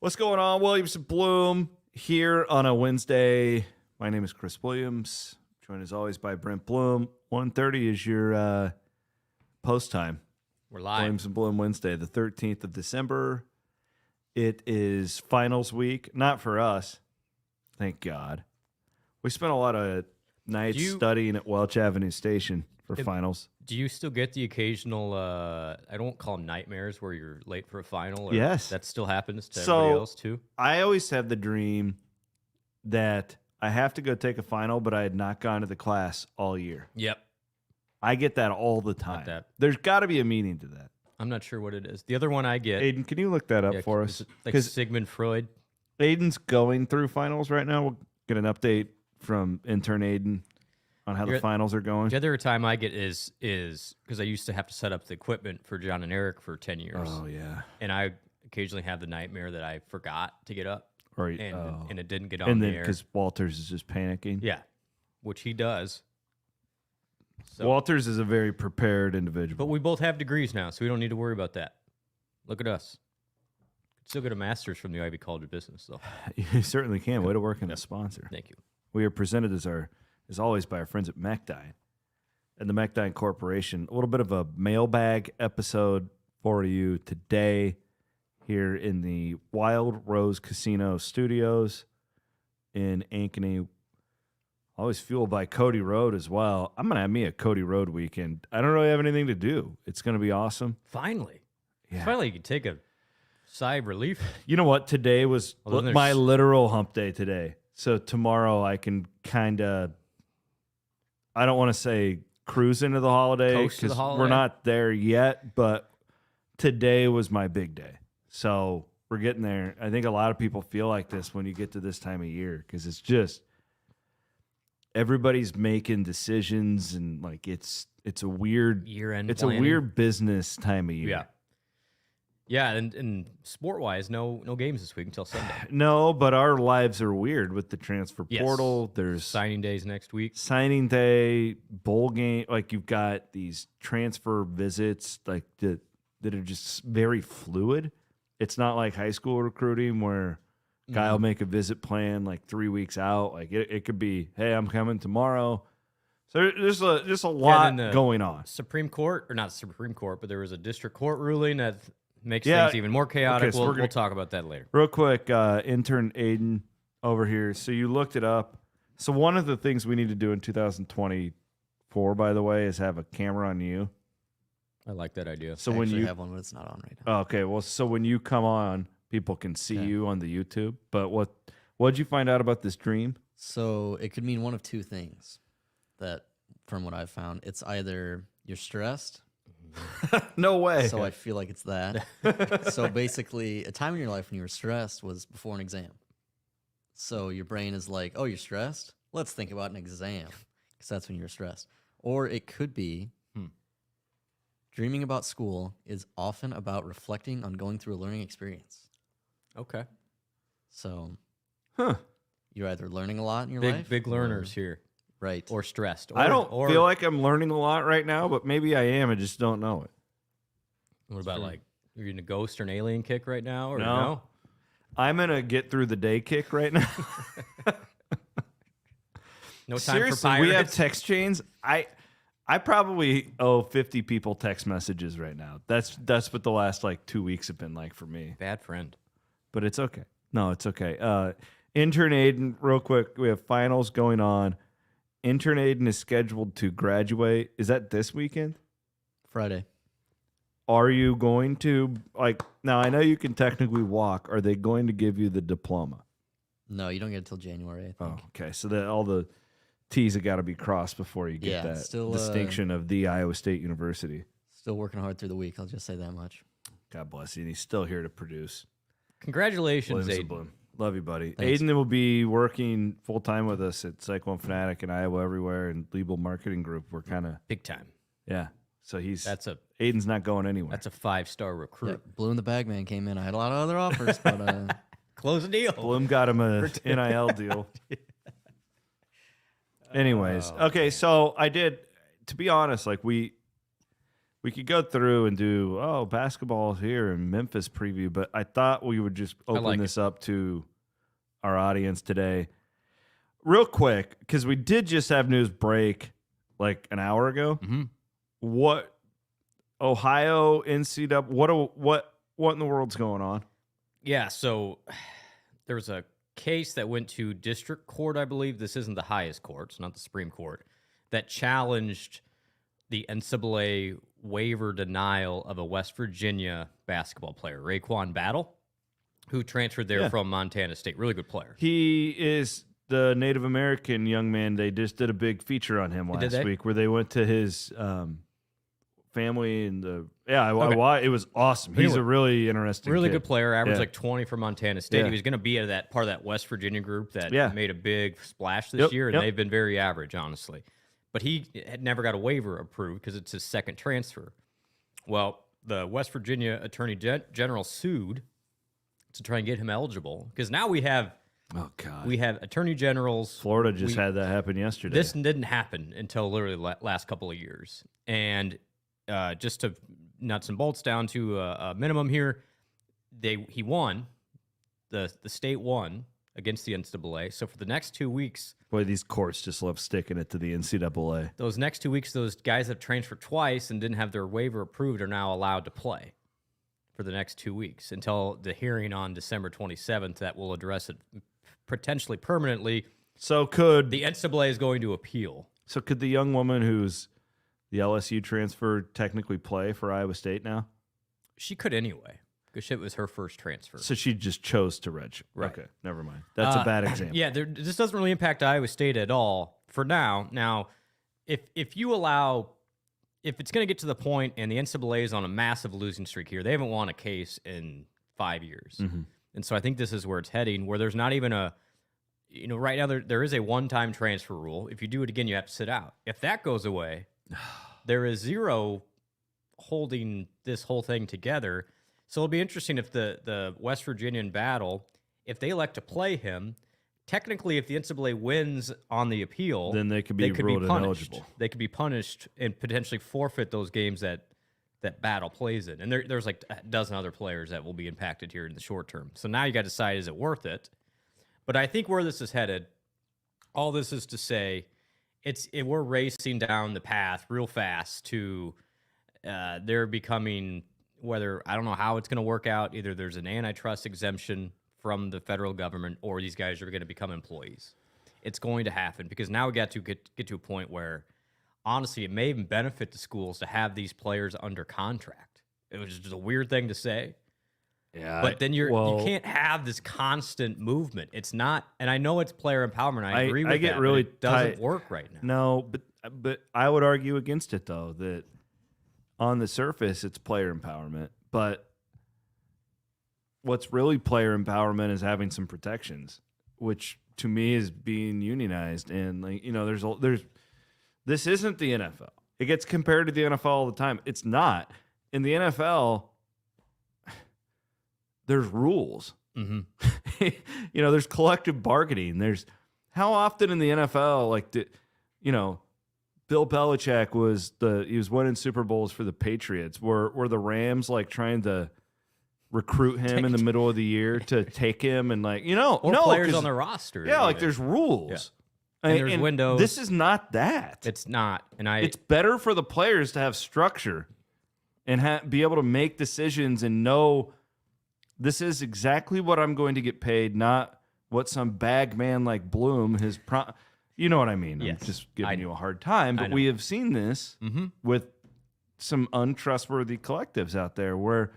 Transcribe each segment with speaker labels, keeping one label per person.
Speaker 1: What's going on, Williams and Bloom? Here on a Wednesday. My name is Chris Williams. Joined as always by Brent Bloom. 1:30 is your post time.
Speaker 2: We're live.
Speaker 1: Williams and Bloom Wednesday, the 13th of December. It is finals week. Not for us. Thank God. We spent a lot of nights studying at Welch Avenue Station for finals.
Speaker 2: Do you still get the occasional, I don't call them nightmares, where you're late for a final? Or
Speaker 1: Yes.
Speaker 2: That still happens to everybody else, too?
Speaker 1: I always have the dream that I have to go take a final, but I had not gone to the class all year.
Speaker 2: Yep.
Speaker 1: I get that all the time. There's got to be a meaning to that.
Speaker 2: I'm not sure what it is. The other one I get...
Speaker 1: Aiden, can you look that up for us?
Speaker 2: Like Sigmund Freud?
Speaker 1: Aiden's going through finals right now. We'll get an update from intern Aiden on how the finals are going.
Speaker 2: The other time I get is because I used to have to set up the equipment for John and Eric for 10 years.
Speaker 1: Oh, yeah.
Speaker 2: And I occasionally have the nightmare that I forgot to get up.
Speaker 1: Right.
Speaker 2: And it didn't get on the air.
Speaker 1: Because Walters is just panicking.
Speaker 2: Yeah, which he does. So,
Speaker 1: Walters is a very prepared individual.
Speaker 2: But we both have degrees now, so we don't need to worry about that. Look at us. Still get a master's from the Ivy College of Business, though.
Speaker 1: You certainly can. Way to work in a sponsor.
Speaker 2: Thank you.
Speaker 1: We are presented as always by our friends at Mechdyne and the Mechdyne Corporation. A little bit of a mailbag episode for you today here in the Wild Rose Casino Studios in Ankeny. Always fueled by Cody Road as well. I'm going to have me a Cody Road weekend. I don't really have anything to do. It's going to be awesome.
Speaker 2: Finally.
Speaker 1: Yeah.
Speaker 2: Finally, you can take a sigh of relief.
Speaker 1: You know what? Today was my literal hump day today. So tomorrow I can kind of, I don't want to say cruise into the holiday because we're not there yet, but today was my big day. So we're getting there. I think a lot of people feel like this when you get to this time of year because it's just, everybody's making decisions and like it's a weird
Speaker 2: year-end.
Speaker 1: It's planning. A weird business time of year.
Speaker 2: Yeah. Yeah, and sport-wise, no games this week until Sunday.
Speaker 1: No, but our lives are weird with the transfer portal. There's
Speaker 2: signing days next week.
Speaker 1: Signing day, bowl game. Like you've got these transfer visits like that are just very fluid. It's not like high school recruiting where guy will make a visit plan like 3 weeks out. Like it could be, hey, I'm coming tomorrow. So there's just a lot going on.
Speaker 2: Supreme Court, or not Supreme Court, but there was a district court ruling that makes things even more chaotic. Okay, so we'll talk about that later.
Speaker 1: Real quick, intern Aiden over here. So you looked it up. So one of the things we need to do in 2024, by the way, is have a camera on you.
Speaker 2: I like that idea.
Speaker 3: So when you have one, but it's not on right now.
Speaker 1: Oh, okay, well, so when you come on, people can see you on the YouTube. But what'd you find out about this dream?
Speaker 3: So it could mean one of two things. That, from what I've found, it's either you're stressed.
Speaker 1: No way.
Speaker 3: So I feel like it's that. So basically, a time in your life when you were stressed was before an exam. So your brain is like, oh, you're stressed? Let's think about an exam. Because that's when you're stressed. Or it could be dreaming about school is often about reflecting on going through a learning experience.
Speaker 2: Okay.
Speaker 3: So you're either learning a lot in your life.
Speaker 2: Big learners here.
Speaker 3: Right.
Speaker 2: Or stressed.
Speaker 1: I don't feel like I'm learning a lot right now, but maybe I am. I just don't know it.
Speaker 2: What about like, you're in a ghost or an alien kick right now? Or no?
Speaker 1: I'm in a get through the day kick right now.
Speaker 2: No time
Speaker 1: Seriously,
Speaker 2: for pirates.
Speaker 1: We have text chains. I probably owe 50 people text messages right now. That's what the last like 2 weeks have been like for me.
Speaker 2: Bad friend.
Speaker 1: But it's okay. No, it's okay. Intern Aiden, real quick, we have finals going on. Intern Aiden is scheduled to graduate. Is that this weekend?
Speaker 3: Friday.
Speaker 1: Are you going to, like, now I know you can technically walk. Are they going to give you the diploma?
Speaker 3: No, you don't get it until January, I think.
Speaker 1: Oh, okay. So that all the T's have got to be crossed before you get that distinction of the Iowa State University.
Speaker 3: Still working hard through the week. I'll just say that much.
Speaker 1: God bless you. And he's still here to produce.
Speaker 2: Congratulations, Aiden.
Speaker 1: Love you, buddy.
Speaker 3: Thanks.
Speaker 1: Aiden will be working full-time with us at Cyclone Fanatic and Iowa Everywhere and Liebel Marketing Group. We're kind of...
Speaker 2: Big time.
Speaker 1: Yeah. So
Speaker 2: Aiden's
Speaker 1: not going anywhere.
Speaker 2: That's a 5-star recruit.
Speaker 3: Yeah, Bloom the Bagman came in. I had a lot of other offers, but...
Speaker 2: Close the deal.
Speaker 1: Bloom got him a NIL deal. Anyways. Okay, so I did... To be honest, like we we could go through and do basketball here in Memphis preview, but I thought we would just open this up to our audience today. Real quick, because we did just have news break like an hour ago.
Speaker 2: Mm-hmm.
Speaker 1: What Ohio NCAA? What in the world's going on?
Speaker 2: Yeah, so there was a case that went to district court, I believe. This isn't the highest court, it's not the Supreme Court, that challenged the NCAA waiver denial of a West Virginia basketball player, Raekwon Battle, who transferred there from Montana State. Really good player.
Speaker 1: He is the Native American young man. They just did a big feature on him last week where they went to his family and it was awesome. He's a really interesting kid.
Speaker 2: Good player, averaged like 20 for Montana State. He was going to be at that part of that West Virginia group that made a big splash this year, and they've been very average, honestly. But he had never got a waiver approved because it's his second transfer. Well, the West Virginia Attorney General sued to try and get him eligible because now we have attorney generals.
Speaker 1: Florida just had that happen yesterday.
Speaker 2: This didn't happen until literally last couple of years. And just to nuts and bolts down to a minimum here, he won. The state won against the NCAA. So for the next 2 weeks,
Speaker 1: boy, these courts just love sticking it to the NCAA.
Speaker 2: Those next 2 weeks, those guys that transferred twice and didn't have their waiver approved are now allowed to play for the next 2 weeks until the hearing on December 27th that will address it potentially permanently.
Speaker 1: So could
Speaker 2: the NCAA is going to appeal.
Speaker 1: So could the young woman who's the LSU transfer technically play for Iowa State now?
Speaker 2: She could anyway, because it was her first transfer.
Speaker 1: So she just chose to redshirt.
Speaker 2: Right.
Speaker 1: Okay, never mind. That's a bad example.
Speaker 2: Yeah, this doesn't really impact Iowa State at all for now. Now, if it's going to get to the point, and the NCAA is on a massive losing streak here, they haven't won a case in 5 years.
Speaker 1: Mm-hmm.
Speaker 2: And so I think this is where it's heading, where there's not even right now there is a one-time transfer rule. If you do it again, you have to sit out. If that goes away, there is zero holding this whole thing together. So it'll be interesting if the West Virginian Battle, if they elect to play him, technically if the NCAA wins on the appeal,
Speaker 1: then they could be ruled ineligible.
Speaker 2: They could be punished and potentially forfeit those games that Battle plays in. And there's like a dozen other players that will be impacted here in the short term. So now you got to decide, is it worth it? But I think where this is headed, all this is to say, we're racing down the path real fast to they're becoming, whether, I don't know how it's going to work out, either there's an antitrust exemption from the federal government or these guys are going to become employees. It's going to happen because now we got to get to a point where, honestly, it may even benefit the schools to have these players under contract. It was just a weird thing to say.
Speaker 1: Yeah,
Speaker 2: but then you can't have this constant movement. It's not, and I know it's player empowerment. I agree with that. Get really it doesn't work right now.
Speaker 1: No, but I would argue against it though. That on the surface it's player empowerment, but what's really player empowerment is having some protections, which to me is being unionized. And there's this isn't the NFL. It gets compared to the NFL all the time. It's not. In the NFL, there's rules.
Speaker 2: Mm-hmm.
Speaker 1: There's collective bargaining. There's how often in the NFL, Bill Belichick he was winning Super Bowls for the Patriots. Were the Rams like trying to recruit him in the middle of the year to take him and
Speaker 2: players on the roster?
Speaker 1: Yeah, there's rules.
Speaker 2: Yeah. And there's windows.
Speaker 1: This is not that.
Speaker 2: It's not. It's
Speaker 1: better for the players to have structure and be able to make decisions and know this is exactly what I'm going to get paid, not what some bag man like Blum you know what I mean?
Speaker 2: Yes.
Speaker 1: I'm just giving you a hard time, but we have seen this with some untrustworthy collectives out there where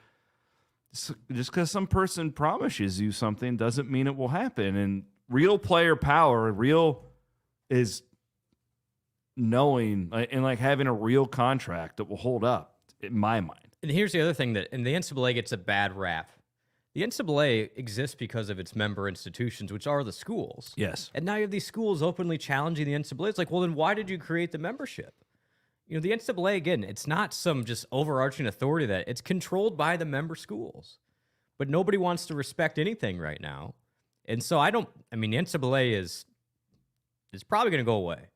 Speaker 1: just because some person promises you something doesn't mean it will happen. And real player power, is knowing and having a real contract that will hold up, in my mind.
Speaker 2: And here's the other thing the NCAA gets a bad rap. The NCAA exists because of its member institutions, which are the schools.
Speaker 1: Yes.
Speaker 2: And now you have these schools openly challenging the NCAA. It's like, well, then why did you create the membership? The NCAA, again, it's not some just overarching authority that it's controlled by the member schools. But nobody wants to respect anything right now. And so the NCAA is probably going to go away.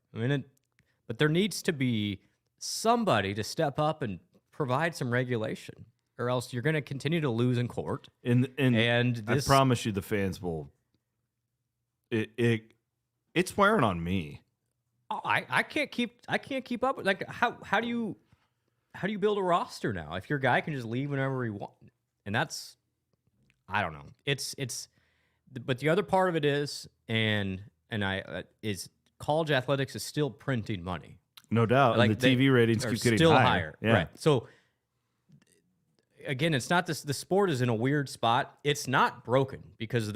Speaker 2: But there needs to be somebody to step up and provide some regulation, or else you're going to continue to lose in court.
Speaker 1: And
Speaker 2: this,
Speaker 1: I promise you, the fans will. It's wearing on me.
Speaker 2: I can't keep up with, like, how do you build a roster now if your guy can just leave whenever he wants? And that's, I don't know. It's but the other part of it is is college athletics is still printing money.
Speaker 1: No doubt.
Speaker 2: Like,
Speaker 1: and the TV ratings keep getting
Speaker 2: still
Speaker 1: higher. Yeah.
Speaker 2: Right. So again, it's not this. The sport is in a weird spot. It's not broken because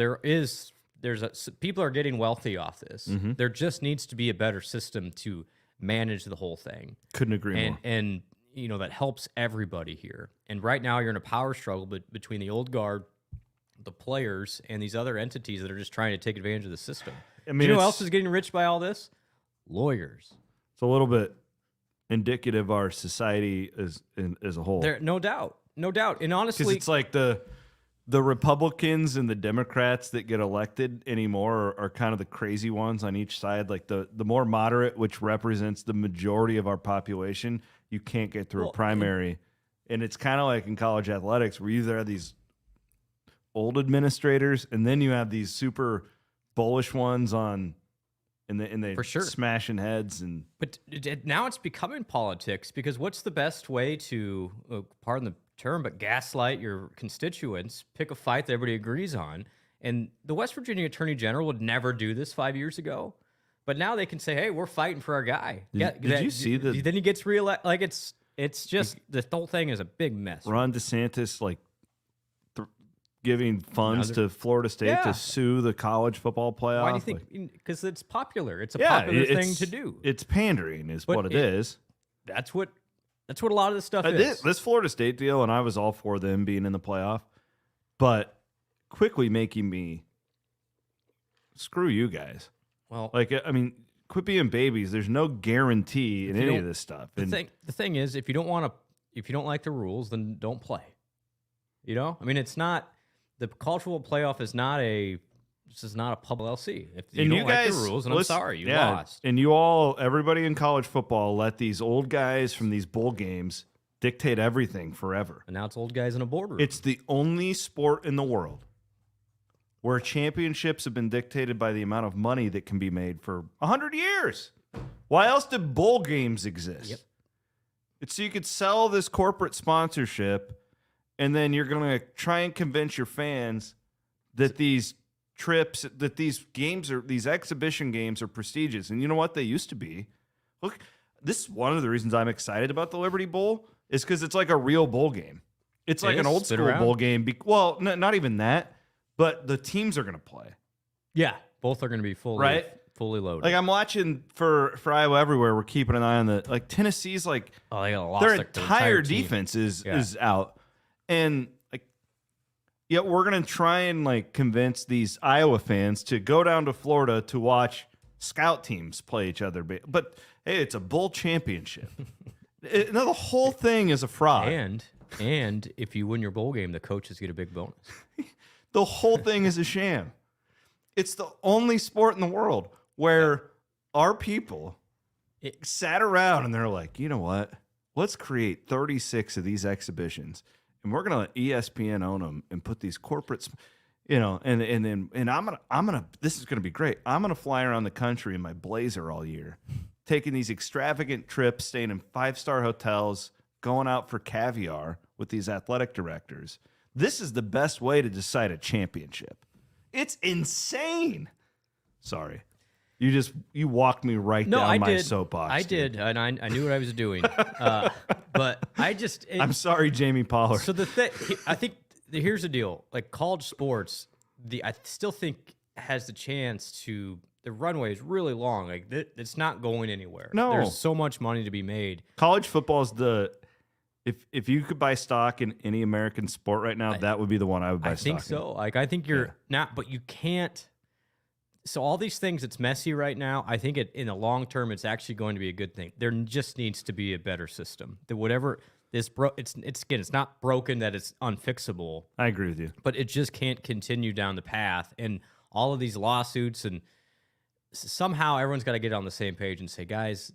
Speaker 2: people are getting wealthy off this.
Speaker 1: Mm-hmm.
Speaker 2: There just needs to be a better system to manage the whole thing.
Speaker 1: Couldn't agree more.
Speaker 2: And that helps everybody here. And right now you're in a power struggle between the old guard, the players, and these other entities that are just trying to take advantage of the system.
Speaker 1: I mean,
Speaker 2: Do you know who else is getting rich by all this? Lawyers.
Speaker 1: It's a little bit indicative of our society as a whole.
Speaker 2: There, no doubt. And honestly,
Speaker 1: because it's like the Republicans and the Democrats that get elected anymore are kind of the crazy ones on each side. Like the more moderate, which represents the majority of our population, you can't get through a primary. And it's kind of like in college athletics where you either have these old administrators and then you have these super bullish ones and they
Speaker 2: For sure.
Speaker 1: smashing heads.
Speaker 2: But now it's becoming politics, because what's the best way to, pardon the term, but gaslight your constituents, pick a fight that everybody agrees on? And the West Virginia Attorney General would never do this 5 years ago. But now they can say, hey, we're fighting for our guy.
Speaker 1: Did you see the...
Speaker 2: Then he gets reelected. Like, it's just, the whole thing is a big mess.
Speaker 1: Ron DeSantis, like, giving funds to Florida State to sue the college football playoff.
Speaker 2: Why do you think? Because it's popular. It's a popular thing to do.
Speaker 1: It's pandering is what it is.
Speaker 2: That's what a lot of this stuff is.
Speaker 1: This Florida State deal, and I was all for them being in the playoff, but quickly making me screw you guys.
Speaker 2: Well,
Speaker 1: like, I mean, quit being babies. There's no guarantee in any of this stuff.
Speaker 2: The thing is, if you don't like the rules, then don't play. I mean, it's not. The college football playoff is not this is not a public LC. If you don't like the rules, and I'm sorry, you lost.
Speaker 1: And everybody in college football let these old guys from these bowl games dictate everything forever.
Speaker 2: And now it's old guys in a boardroom.
Speaker 1: It's the only sport in the world where championships have been dictated by the amount of money that can be made for 100 years. Why else did bowl games exist?
Speaker 2: Yep.
Speaker 1: It's so you could sell this corporate sponsorship, and then you're going to try and convince your fans that these trips, that these exhibition games are prestigious. And you know what? They used to be. Look, this is one of the reasons I'm excited about the Liberty Bowl, is because it's like a real bowl game. It's like an old school bowl game. Well, not even that, but the teams are going to play.
Speaker 2: Yeah, both are going to be fully loaded.
Speaker 1: Like, I'm watching for Iowa Everywhere. We're keeping an eye on Tennessee's like,
Speaker 2: they got lost
Speaker 1: their
Speaker 2: their
Speaker 1: entire
Speaker 2: team.
Speaker 1: defense is out. And yet we're going to try and convince these Iowa fans to go down to Florida to watch scout teams play each other. But hey, it's a bowl championship. The whole thing is a fraud.
Speaker 2: And if you win your bowl game, the coaches get a big bonus.
Speaker 1: The whole thing is a sham. It's the only sport in the world where our people sat around and they're like, you know what? Let's create 36 of these exhibitions. And we're gonna let ESPN own them and put these corporates, and I'm gonna. This is gonna be great. I'm gonna fly around the country in my Blazer all year, taking these extravagant trips, staying in 5-star hotels, going out for caviar with these athletic directors. This is the best way to decide a championship. It's insane. Sorry, you walked me right down my soapbox.
Speaker 2: I did, and I knew what I was doing. But I'm
Speaker 1: sorry, Jamie Pollard.
Speaker 2: So I think here's the deal. Like, college sports, I still think has the chance to. The runway is really long. Like, it's not going anywhere.
Speaker 1: No,
Speaker 2: there's so much money to be made.
Speaker 1: College football is if you could buy stock in any American sport right now, that would be the one I would buy stock in.
Speaker 2: I think so. Like, I think you're not, but you can't. So all these things, it's messy right now. I think in the long term, it's actually going to be a good thing. There just needs to be a better system. That whatever this it's not broken, that it's unfixable.
Speaker 1: I agree with you,
Speaker 2: but it just can't continue down the path. And all of these lawsuits, and somehow everyone's got to get on the same page and say, guys,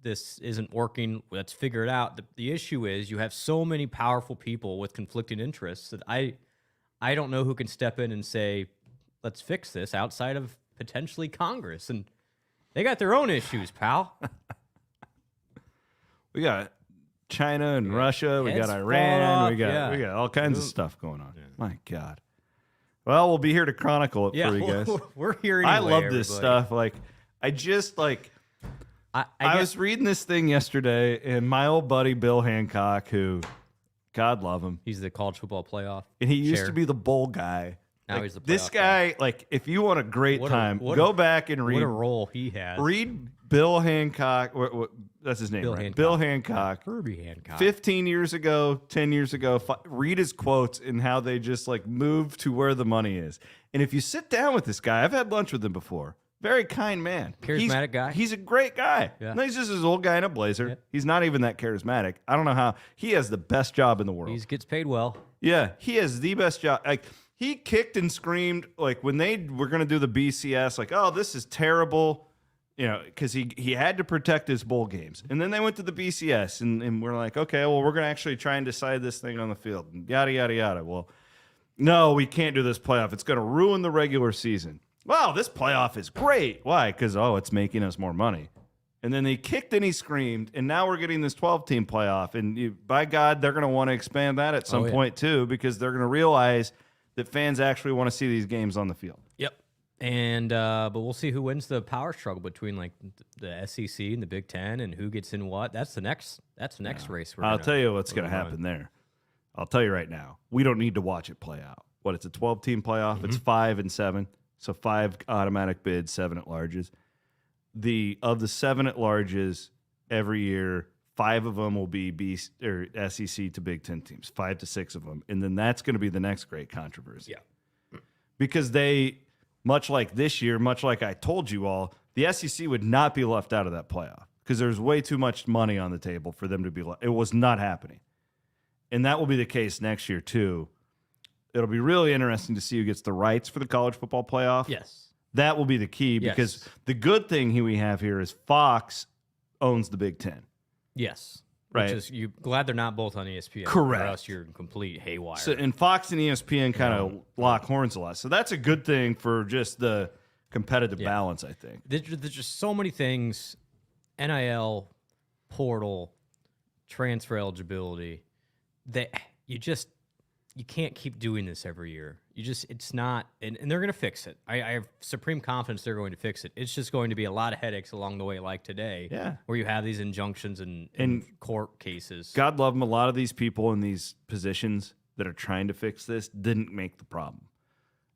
Speaker 2: this isn't working. Let's figure it out. The issue is you have so many powerful people with conflicting interests that I don't know who can step in and say, let's fix this outside of potentially Congress. And they got their own issues, pal.
Speaker 1: We got China and Russia. We
Speaker 2: Heads
Speaker 1: got
Speaker 2: falling
Speaker 1: Iran.
Speaker 2: off,
Speaker 1: we got all kinds of stuff going on. My God. Well, we'll be here to chronicle it for you guys.
Speaker 2: We're here anyway,
Speaker 1: I love this
Speaker 2: everybody.
Speaker 1: stuff. Like, I just like.
Speaker 2: I
Speaker 1: I
Speaker 2: guess-
Speaker 1: was reading this thing yesterday, and my old buddy Bill Hancock, who, God love him,
Speaker 2: He's the college football playoff.
Speaker 1: and he used
Speaker 2: chair.
Speaker 1: to be the bowl guy.
Speaker 2: Now
Speaker 1: Like,
Speaker 2: he's the
Speaker 1: this
Speaker 2: playoff guy.
Speaker 1: guy. Like, if you want a great
Speaker 2: What a-
Speaker 1: time,
Speaker 2: what
Speaker 1: go
Speaker 2: a-
Speaker 1: back and
Speaker 2: What
Speaker 1: read
Speaker 2: a role he has.
Speaker 1: read Bill Hancock. That's his name,
Speaker 2: Bill
Speaker 1: right?
Speaker 2: Hancock.
Speaker 1: Bill Hancock.
Speaker 2: Herbie Hancock.
Speaker 1: 15 years ago, 10 years ago, read his quotes and how they just like move to where the money is. And if you sit down with this guy, I've had lunch with him before. Very kind man.
Speaker 2: Charismatic guy.
Speaker 1: He's a great guy.
Speaker 2: Yeah.
Speaker 1: No, he's just his old guy in a blazer.
Speaker 2: Yeah.
Speaker 1: He's not even that charismatic. I don't know how. He has the best job in the world.
Speaker 2: He gets paid well.
Speaker 1: Yeah, he has the best job. Like, he kicked and screamed like when they were going to do the BCS, like, oh, this is terrible, you know, because he had to protect his bowl games. And then they went to the BCS, and we're like, okay, well, we're going to actually try and decide this thing on the field, and yada, yada, yada. Well, no, we can't do this playoff. It's going to ruin the regular season. Wow, this playoff is great. Why? Because, oh, it's making us more money. And then they kicked and he screamed, and now we're getting this 12-team playoff. And by God, they're going to want to expand that at some point too, because they're going to realize that fans actually want to see these games on the field.
Speaker 2: Yep. And but we'll see who wins the power struggle between like the SEC and the Big Ten, and who gets in what. That's the next race.
Speaker 1: I'll tell you what's going to happen there. I'll tell you right now. We don't need to watch it play out. What, it's a 12-team playoff. It's 5 and 7. So 5 automatic bids, 7 at larges. Of the 7 at larges every year, 5 of them will be SEC to Big Ten teams, 5 to 6 of them. And then that's going to be the next great controversy.
Speaker 2: Yeah.
Speaker 1: Because they, much like this year, much like I told you all, the SEC would not be left out of that playoff because there's way too much money on the table for them to be left. It was not happening. And that will be the case next year too. It'll be really interesting to see who gets the rights for the college football playoff.
Speaker 2: Yes.
Speaker 1: That will be the key because
Speaker 2: Yes.
Speaker 1: the good thing we have here is Fox owns the Big Ten.
Speaker 2: Yes.
Speaker 1: Right.
Speaker 2: Which is you glad they're not both on ESPN.
Speaker 1: Correct.
Speaker 2: Or else you're in complete haywire.
Speaker 1: So, and Fox and ESPN kind of lock horns a lot. So that's a good thing for just the competitive balance, I think.
Speaker 2: There's just so many things: NIL, portal, transfer eligibility. That you can't keep doing this every year. It's not, and they're going to fix it. I have supreme confidence they're going to fix it. It's just going to be a lot of headaches along the way, like today, where you have these injunctions and court cases.
Speaker 1: God love them. A lot of these people in these positions that are trying to fix this didn't make the problem.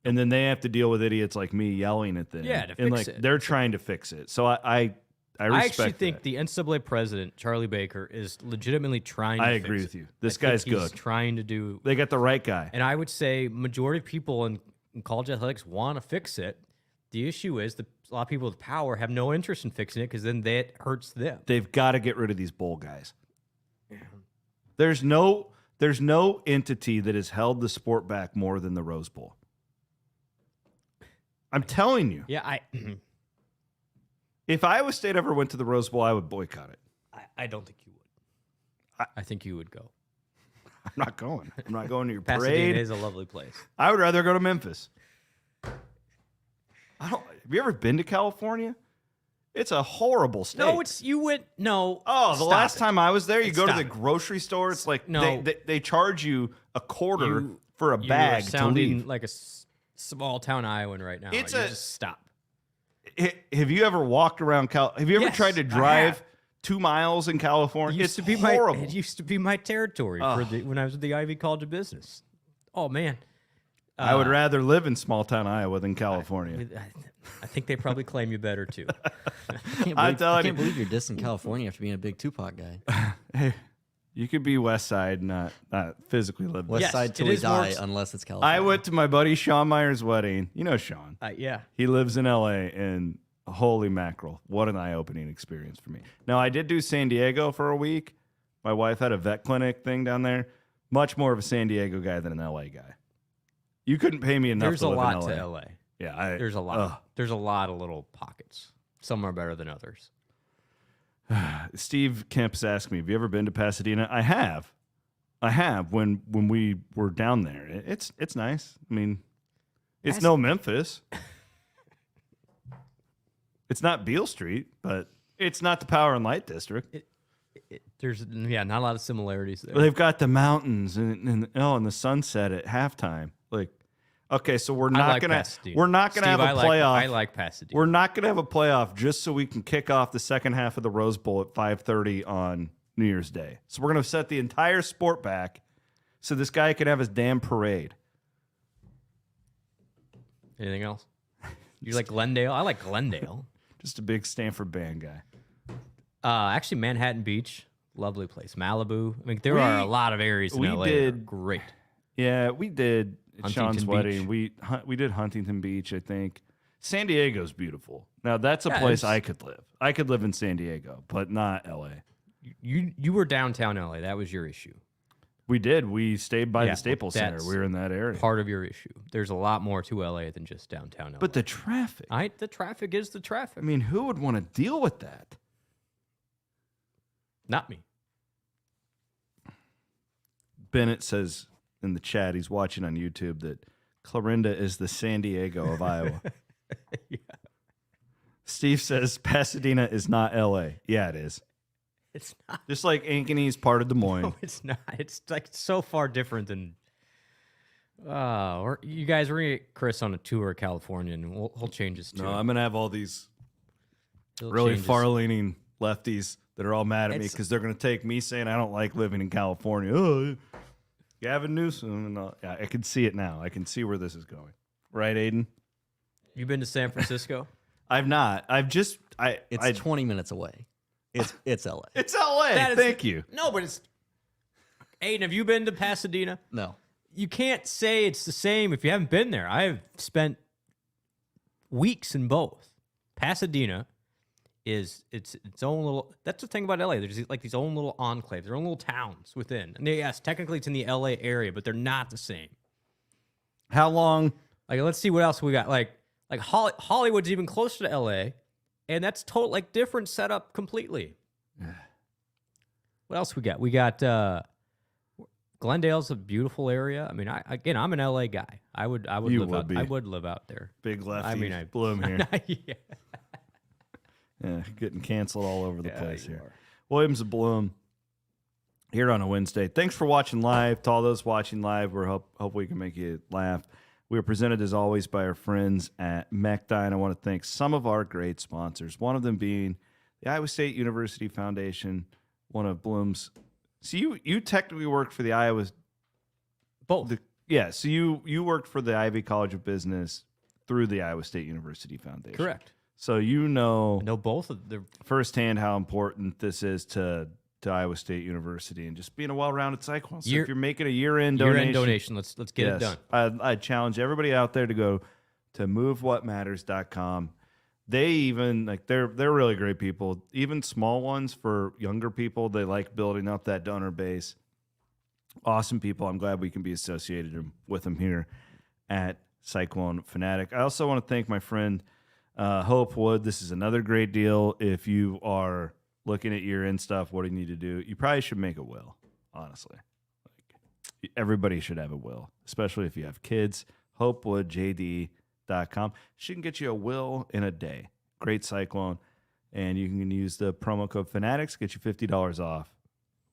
Speaker 1: And then they have to deal with idiots like me yelling at them.
Speaker 2: Yeah, to
Speaker 1: and
Speaker 2: fix
Speaker 1: like
Speaker 2: it.
Speaker 1: they're trying to fix it. So I
Speaker 2: I
Speaker 1: respect
Speaker 2: actually think
Speaker 1: that.
Speaker 2: the NCAA president, Charlie Baker, is legitimately trying to
Speaker 1: I
Speaker 2: fix
Speaker 1: agree
Speaker 2: it.
Speaker 1: with you. This
Speaker 2: I think
Speaker 1: guy's
Speaker 2: he's
Speaker 1: good.
Speaker 2: trying to do.
Speaker 1: They got the right guy.
Speaker 2: And I would say majority of people in college athletics want to fix it. The issue is a lot of people with power have no interest in fixing it because then that hurts them.
Speaker 1: They've got to get rid of these bowl guys. There's no entity that has held the sport back more than the Rose Bowl. I'm telling you.
Speaker 2: Yeah,
Speaker 1: If Iowa State ever went to the Rose Bowl, I would boycott it.
Speaker 2: I don't think you would. I think you would go.
Speaker 1: I'm not going. I'm not going to your
Speaker 2: Pasadena
Speaker 1: parade.
Speaker 2: is a lovely place.
Speaker 1: I would rather go to Memphis. Have you ever been to California? It's a horrible state.
Speaker 2: No, you went. No.
Speaker 1: Oh, the
Speaker 2: stop
Speaker 1: last
Speaker 2: it.
Speaker 1: time I was there, you go to
Speaker 2: Stop
Speaker 1: the
Speaker 2: it.
Speaker 1: grocery store. It's like
Speaker 2: No.
Speaker 1: they charge you a quarter for a
Speaker 2: You
Speaker 1: bag
Speaker 2: are
Speaker 1: to
Speaker 2: sounding
Speaker 1: leave.
Speaker 2: like a small town Iowan right now.
Speaker 1: It's
Speaker 2: You
Speaker 1: a-
Speaker 2: just stop.
Speaker 1: Have you ever walked around Have you ever
Speaker 2: Yes,
Speaker 1: tried to
Speaker 2: I
Speaker 1: drive
Speaker 2: have.
Speaker 1: 2 miles in California? It's
Speaker 2: It
Speaker 1: horrible.
Speaker 2: It used to be my territory when I was at the Ivy College of Business. Oh man,
Speaker 1: I would rather live in small town Iowa than California.
Speaker 2: I think they probably claim you better too.
Speaker 3: I
Speaker 1: telling
Speaker 3: can't
Speaker 1: you.
Speaker 3: believe you're dissing California after being a big Tupac guy.
Speaker 1: You could be West Side, not physically live there.
Speaker 3: West
Speaker 2: Yes,
Speaker 3: Side till
Speaker 2: it
Speaker 3: we
Speaker 2: is more
Speaker 3: die,
Speaker 2: ex-
Speaker 3: unless it's California.
Speaker 1: I went to my buddy Sean Meyer's wedding. You know Sean.
Speaker 2: Yeah,
Speaker 1: He lives in L.A. and holy mackerel, what an eye-opening experience for me. Now, I did do San Diego for a week. My wife had a vet clinic thing down there. Much more of a San Diego guy than an L.A. guy. You couldn't pay me enough
Speaker 2: there's
Speaker 1: to
Speaker 2: a
Speaker 1: live
Speaker 2: lot
Speaker 1: in
Speaker 2: to
Speaker 1: LA.
Speaker 2: LA.
Speaker 1: Yeah,
Speaker 2: There's a lot. There's a lot of little pockets. Some are better than others.
Speaker 1: Steve Kemp's asked me, have you ever been to Pasadena? I have. When we were down there. It's nice. I mean, it's no Memphis. It's not Beale Street, but it's not the Power and Light District.
Speaker 2: There's not a lot of similarities there.
Speaker 1: Well, they've got the mountains and the sunset at halftime. Like, okay, so we're not gonna have a playoff.
Speaker 2: I like Pasadena.
Speaker 1: We're not gonna have a playoff just so we can kick off the second half of the Rose Bowl at 5:30 on New Year's Day. So we're gonna set the entire sport back so this guy can have his damn parade.
Speaker 2: Anything else? You like Glendale? I like Glendale.
Speaker 1: Just a big Stanford band guy.
Speaker 2: Actually, Manhattan Beach, lovely place. Malibu. I mean, there are a lot of areas in LA that are great.
Speaker 1: Yeah, we did at Sean's
Speaker 2: Huntington
Speaker 1: wedding.
Speaker 2: Beach.
Speaker 1: We did Huntington Beach, I think. San Diego's beautiful. Now that's a place I could live. I could live in San Diego, but not LA.
Speaker 2: You were downtown LA. That was your issue.
Speaker 1: We did. We stayed by the Staples Center.
Speaker 2: that's
Speaker 1: We were in that area.
Speaker 2: Part of your issue. There's a lot more to LA than just downtown LA.
Speaker 1: But the traffic.
Speaker 2: The traffic is the traffic.
Speaker 1: I mean, who would want to deal with that?
Speaker 2: Not me.
Speaker 1: Bennett says in the chat, he's watching on YouTube, that Clarinda is the San Diego of Iowa.
Speaker 2: Yeah.
Speaker 1: Steve says Pasadena is not LA. Yeah, it is.
Speaker 2: It's not.
Speaker 1: Just like Ankeny's part of Des Moines.
Speaker 2: No, it's not. It's like so far different than. You guys, we're gonna get Chris on a tour of California, and he'll change his tune.
Speaker 1: No, I'm gonna have all these
Speaker 2: He'll
Speaker 1: really
Speaker 2: change his-
Speaker 1: far-leaning lefties that are all mad at me because they're gonna take me saying I don't like living in California. Oh, Gavin Newsom, and all. Yeah, I can see it now. I can see where this is going. Right, Aiden?
Speaker 2: You been to San Francisco?
Speaker 1: I've not. It's
Speaker 3: 20 minutes away. It's LA.
Speaker 1: It's LA. Thank you.
Speaker 2: No, but it's. Aiden, have you been to Pasadena?
Speaker 3: No.
Speaker 2: You can't say it's the same if you haven't been there. I have spent weeks in both. Pasadena is its own little. That's the thing about LA. There's like these own little enclaves, their own little towns within. And yes, technically it's in the LA area, but they're not the same.
Speaker 1: How long?
Speaker 2: Like, let's see what else we got. Like Hollywood's even closer to LA, and that's different setup completely. What else we got? We got Glendale's a beautiful area. I mean, I'm an LA guy. I would live out there.
Speaker 1: Big lefty.
Speaker 2: I mean,
Speaker 1: Blum here.
Speaker 2: Yeah.
Speaker 1: Yeah, getting canceled all over the place here. Williams and Blum here on a Wednesday. Thanks for watching live. To all those watching live, hope we can make you laugh. We are presented, as always, by our friends at MechDine. I want to thank some of our great sponsors, one of them being the Iowa State University Foundation, one of Blum's. So you technically worked for the Iowa...
Speaker 2: Both.
Speaker 1: So you worked for the Ivy College of Business through the Iowa State University Foundation.
Speaker 2: Correct.
Speaker 1: So you know
Speaker 2: both of the
Speaker 1: firsthand how important this is to Iowa State University and just being a well-rounded cyclone. So if you're making a year-end donation,
Speaker 2: let's get it done.
Speaker 1: I challenge everybody out there to go to movewhatmatters.com. They even they're really great people. Even small ones for younger people, they like building up that donor base. Awesome people. I'm glad we can be associated with them here at Cyclone Fanatic. I also want to thank my friend Hope Wood. This is another great deal. If you are looking at year-end stuff, what do you need to do? You probably should make a will, honestly. Everybody should have a will, especially if you have kids. HopeWoodJD.com. She can get you a will in a day. Great Cyclone. And you can use the promo code Fanatics, get you $50 off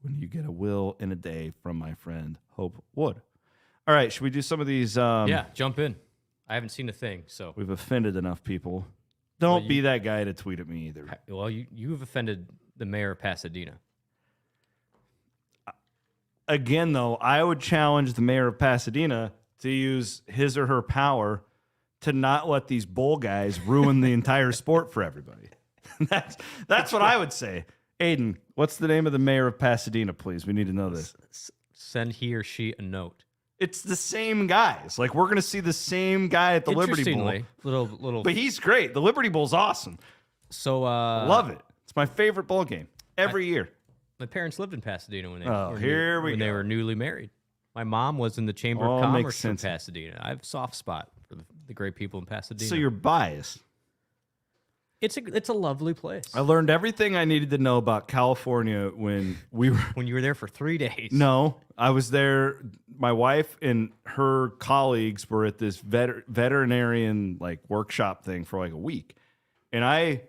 Speaker 1: when you get a will in a day from my friend Hope Wood. All right, should we do some of these?
Speaker 2: Yeah, jump in. I haven't seen a thing, so.
Speaker 1: We've offended enough people. Don't be that guy to tweet at me either.
Speaker 2: Well, you've offended the mayor of Pasadena.
Speaker 1: Again, though, I would challenge the mayor of Pasadena to use his or her power to not let these bull guys ruin the entire sport for everybody. That's what I would say. Aiden, what's the name of the mayor of Pasadena, please? We need to know this.
Speaker 2: Send he or she a note.
Speaker 1: It's the same guys. Like, we're going to see the same guy at the Liberty Bowl.
Speaker 2: Little.
Speaker 1: But he's great. The Liberty Bowl's awesome.
Speaker 2: So,
Speaker 1: love it. It's my favorite bowl game every year.
Speaker 2: My parents lived in Pasadena when they
Speaker 1: when
Speaker 2: they were newly married. My mom was in the Chamber of Commerce in Pasadena. I have a soft spot for the great people in Pasadena.
Speaker 1: So you're biased.
Speaker 2: It's a lovely place.
Speaker 1: I learned everything I needed to know about California when we were.
Speaker 2: When you were there for 3 days.
Speaker 1: No, I was there. My wife and her colleagues were at this veterinarian like workshop thing for like a week, and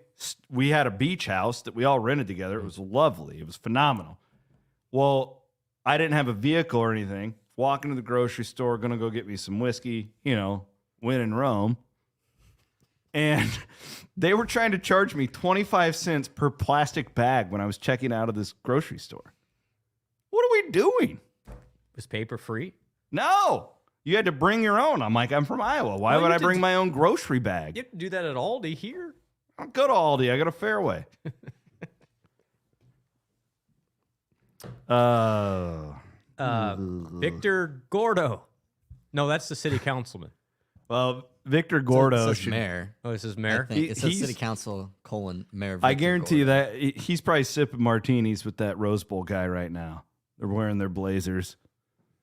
Speaker 1: we had a beach house that we all rented together. It was lovely. It was phenomenal. Well, I didn't have a vehicle or anything. Walking to the grocery store, gonna go get me some whiskey. Win in Rome. And they were trying to charge me 25 cents per plastic bag when I was checking out of this grocery store. What are we doing?
Speaker 2: Was paper free?
Speaker 1: No. You had to bring your own. I'm like, I'm from Iowa. Why would I bring my own grocery bag?
Speaker 2: You have to do that at Aldi here.
Speaker 1: I'll go to Aldi. I got a Fairway.
Speaker 2: Victor Gordo. No, that's the city councilman.
Speaker 1: Well, Victor Gordo.
Speaker 3: It says mayor.
Speaker 2: Oh, this is
Speaker 3: I
Speaker 2: mayor?
Speaker 3: think. It says
Speaker 1: He's-
Speaker 3: city council, mayor.
Speaker 1: I
Speaker 3: Victor
Speaker 1: guarantee you
Speaker 3: Gordo.
Speaker 1: that he's probably sipping martinis with that Rose Bowl guy right now. They're wearing their blazers.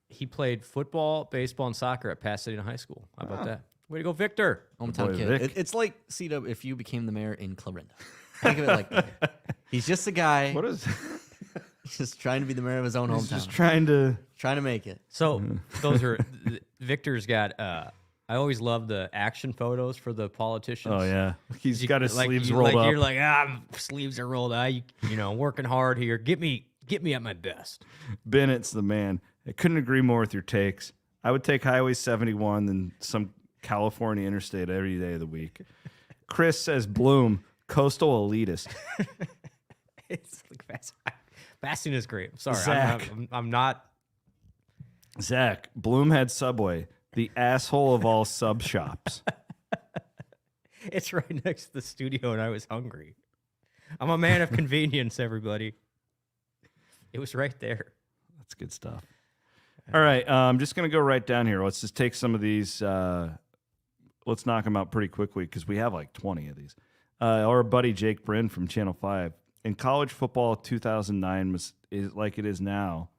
Speaker 2: He played football, baseball, and soccer at Pasadena High School. How about that? Way to go, Victor.
Speaker 3: Hometown
Speaker 1: Boy,
Speaker 3: kid.
Speaker 1: Vic.
Speaker 3: It's like CW if you became the mayor in Clarinda. Think of it like that. He's just a guy
Speaker 1: What is?
Speaker 3: just trying to be the mayor of his own
Speaker 1: He's
Speaker 3: hometown.
Speaker 1: just trying to.
Speaker 3: Trying to make it.
Speaker 2: So those are Victor's got. I always love the action photos for the politicians.
Speaker 1: Oh yeah, he's got his
Speaker 2: Like,
Speaker 1: sleeves
Speaker 2: you-
Speaker 1: rolled
Speaker 2: like,
Speaker 1: up.
Speaker 2: You're like, sleeves are rolled up. Working hard here. Get me at my best.
Speaker 1: Bennett's the man. I couldn't agree more with your takes. I would take Highway 71 than some California interstate every day of the week. Chris says Bloom, coastal elitist.
Speaker 2: It's like Bastion is great. I'm sorry,
Speaker 1: Zach.
Speaker 2: I'm not.
Speaker 1: Zach, Bloom had Subway, the asshole of all sub shops.
Speaker 2: It's right next to the studio, and I was hungry. I'm a man of convenience, everybody. It was right there.
Speaker 1: That's good stuff. All right, I'm just going to go right down here. Let's just take some of these. Let's knock them out pretty quickly because we have like 20 of these. Our buddy Jake Bryn from Channel 5. In college football, 2009 is like it is now.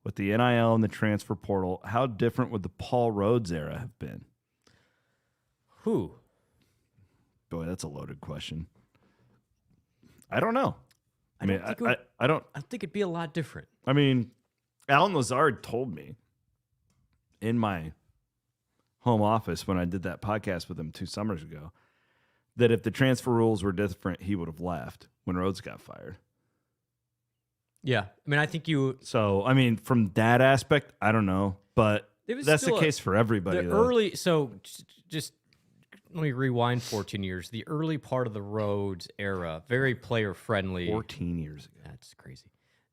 Speaker 1: With the NIL and the transfer portal, how different would the Paul Rhodes era have been?
Speaker 2: Who?
Speaker 1: Boy, that's a loaded question. I don't know. I mean,
Speaker 2: don't think it would-
Speaker 1: I don't.
Speaker 2: I think it'd be a lot different.
Speaker 1: I mean, Alan Lazard told me in my home office when I did that podcast with him 2 summers ago that if the transfer rules were different, he would have left when Rhodes got fired.
Speaker 2: Yeah, I mean, I think you.
Speaker 1: So, I mean, from that aspect, I don't know, but
Speaker 2: It was
Speaker 1: that's the
Speaker 2: still
Speaker 1: case for everybody.
Speaker 2: The
Speaker 1: though.
Speaker 2: early, so just let me rewind 14 years. The early part of the Rhodes era, very player friendly.
Speaker 1: 14 years ago.
Speaker 2: That's crazy.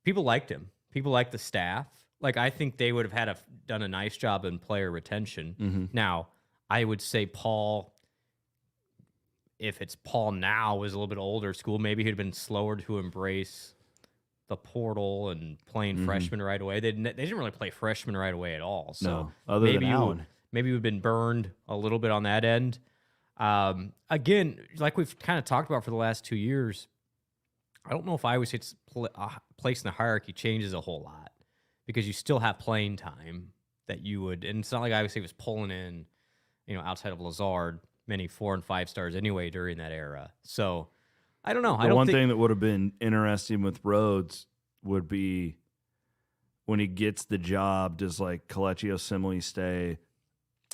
Speaker 2: People liked him. People liked the staff. Like, I think they would have done a nice job in player retention.
Speaker 1: Mm-hmm.
Speaker 2: Now, I would say Paul, if it's Paul now, was a little bit older school. Maybe he'd have been slower to embrace the portal and playing
Speaker 1: Mm-hmm.
Speaker 2: freshmen right away. They didn't really play freshmen right away at all. So
Speaker 1: No, other
Speaker 2: maybe
Speaker 1: than Allen.
Speaker 2: maybe we've been burned a little bit on that end. Again, like we've kind of talked about for the last 2 years, I don't know if Iowa State's place in the hierarchy changes a whole lot because you still have playing time that you would, and it's not like Iowa State was pulling in, outside of Lazard, many 4 and 5 stars anyway during that era. So I don't know. I
Speaker 1: The
Speaker 2: don't
Speaker 1: one
Speaker 2: think
Speaker 1: thing that would have been interesting with Rhodes would be when he gets the job, does like Kelechi Osemele stay?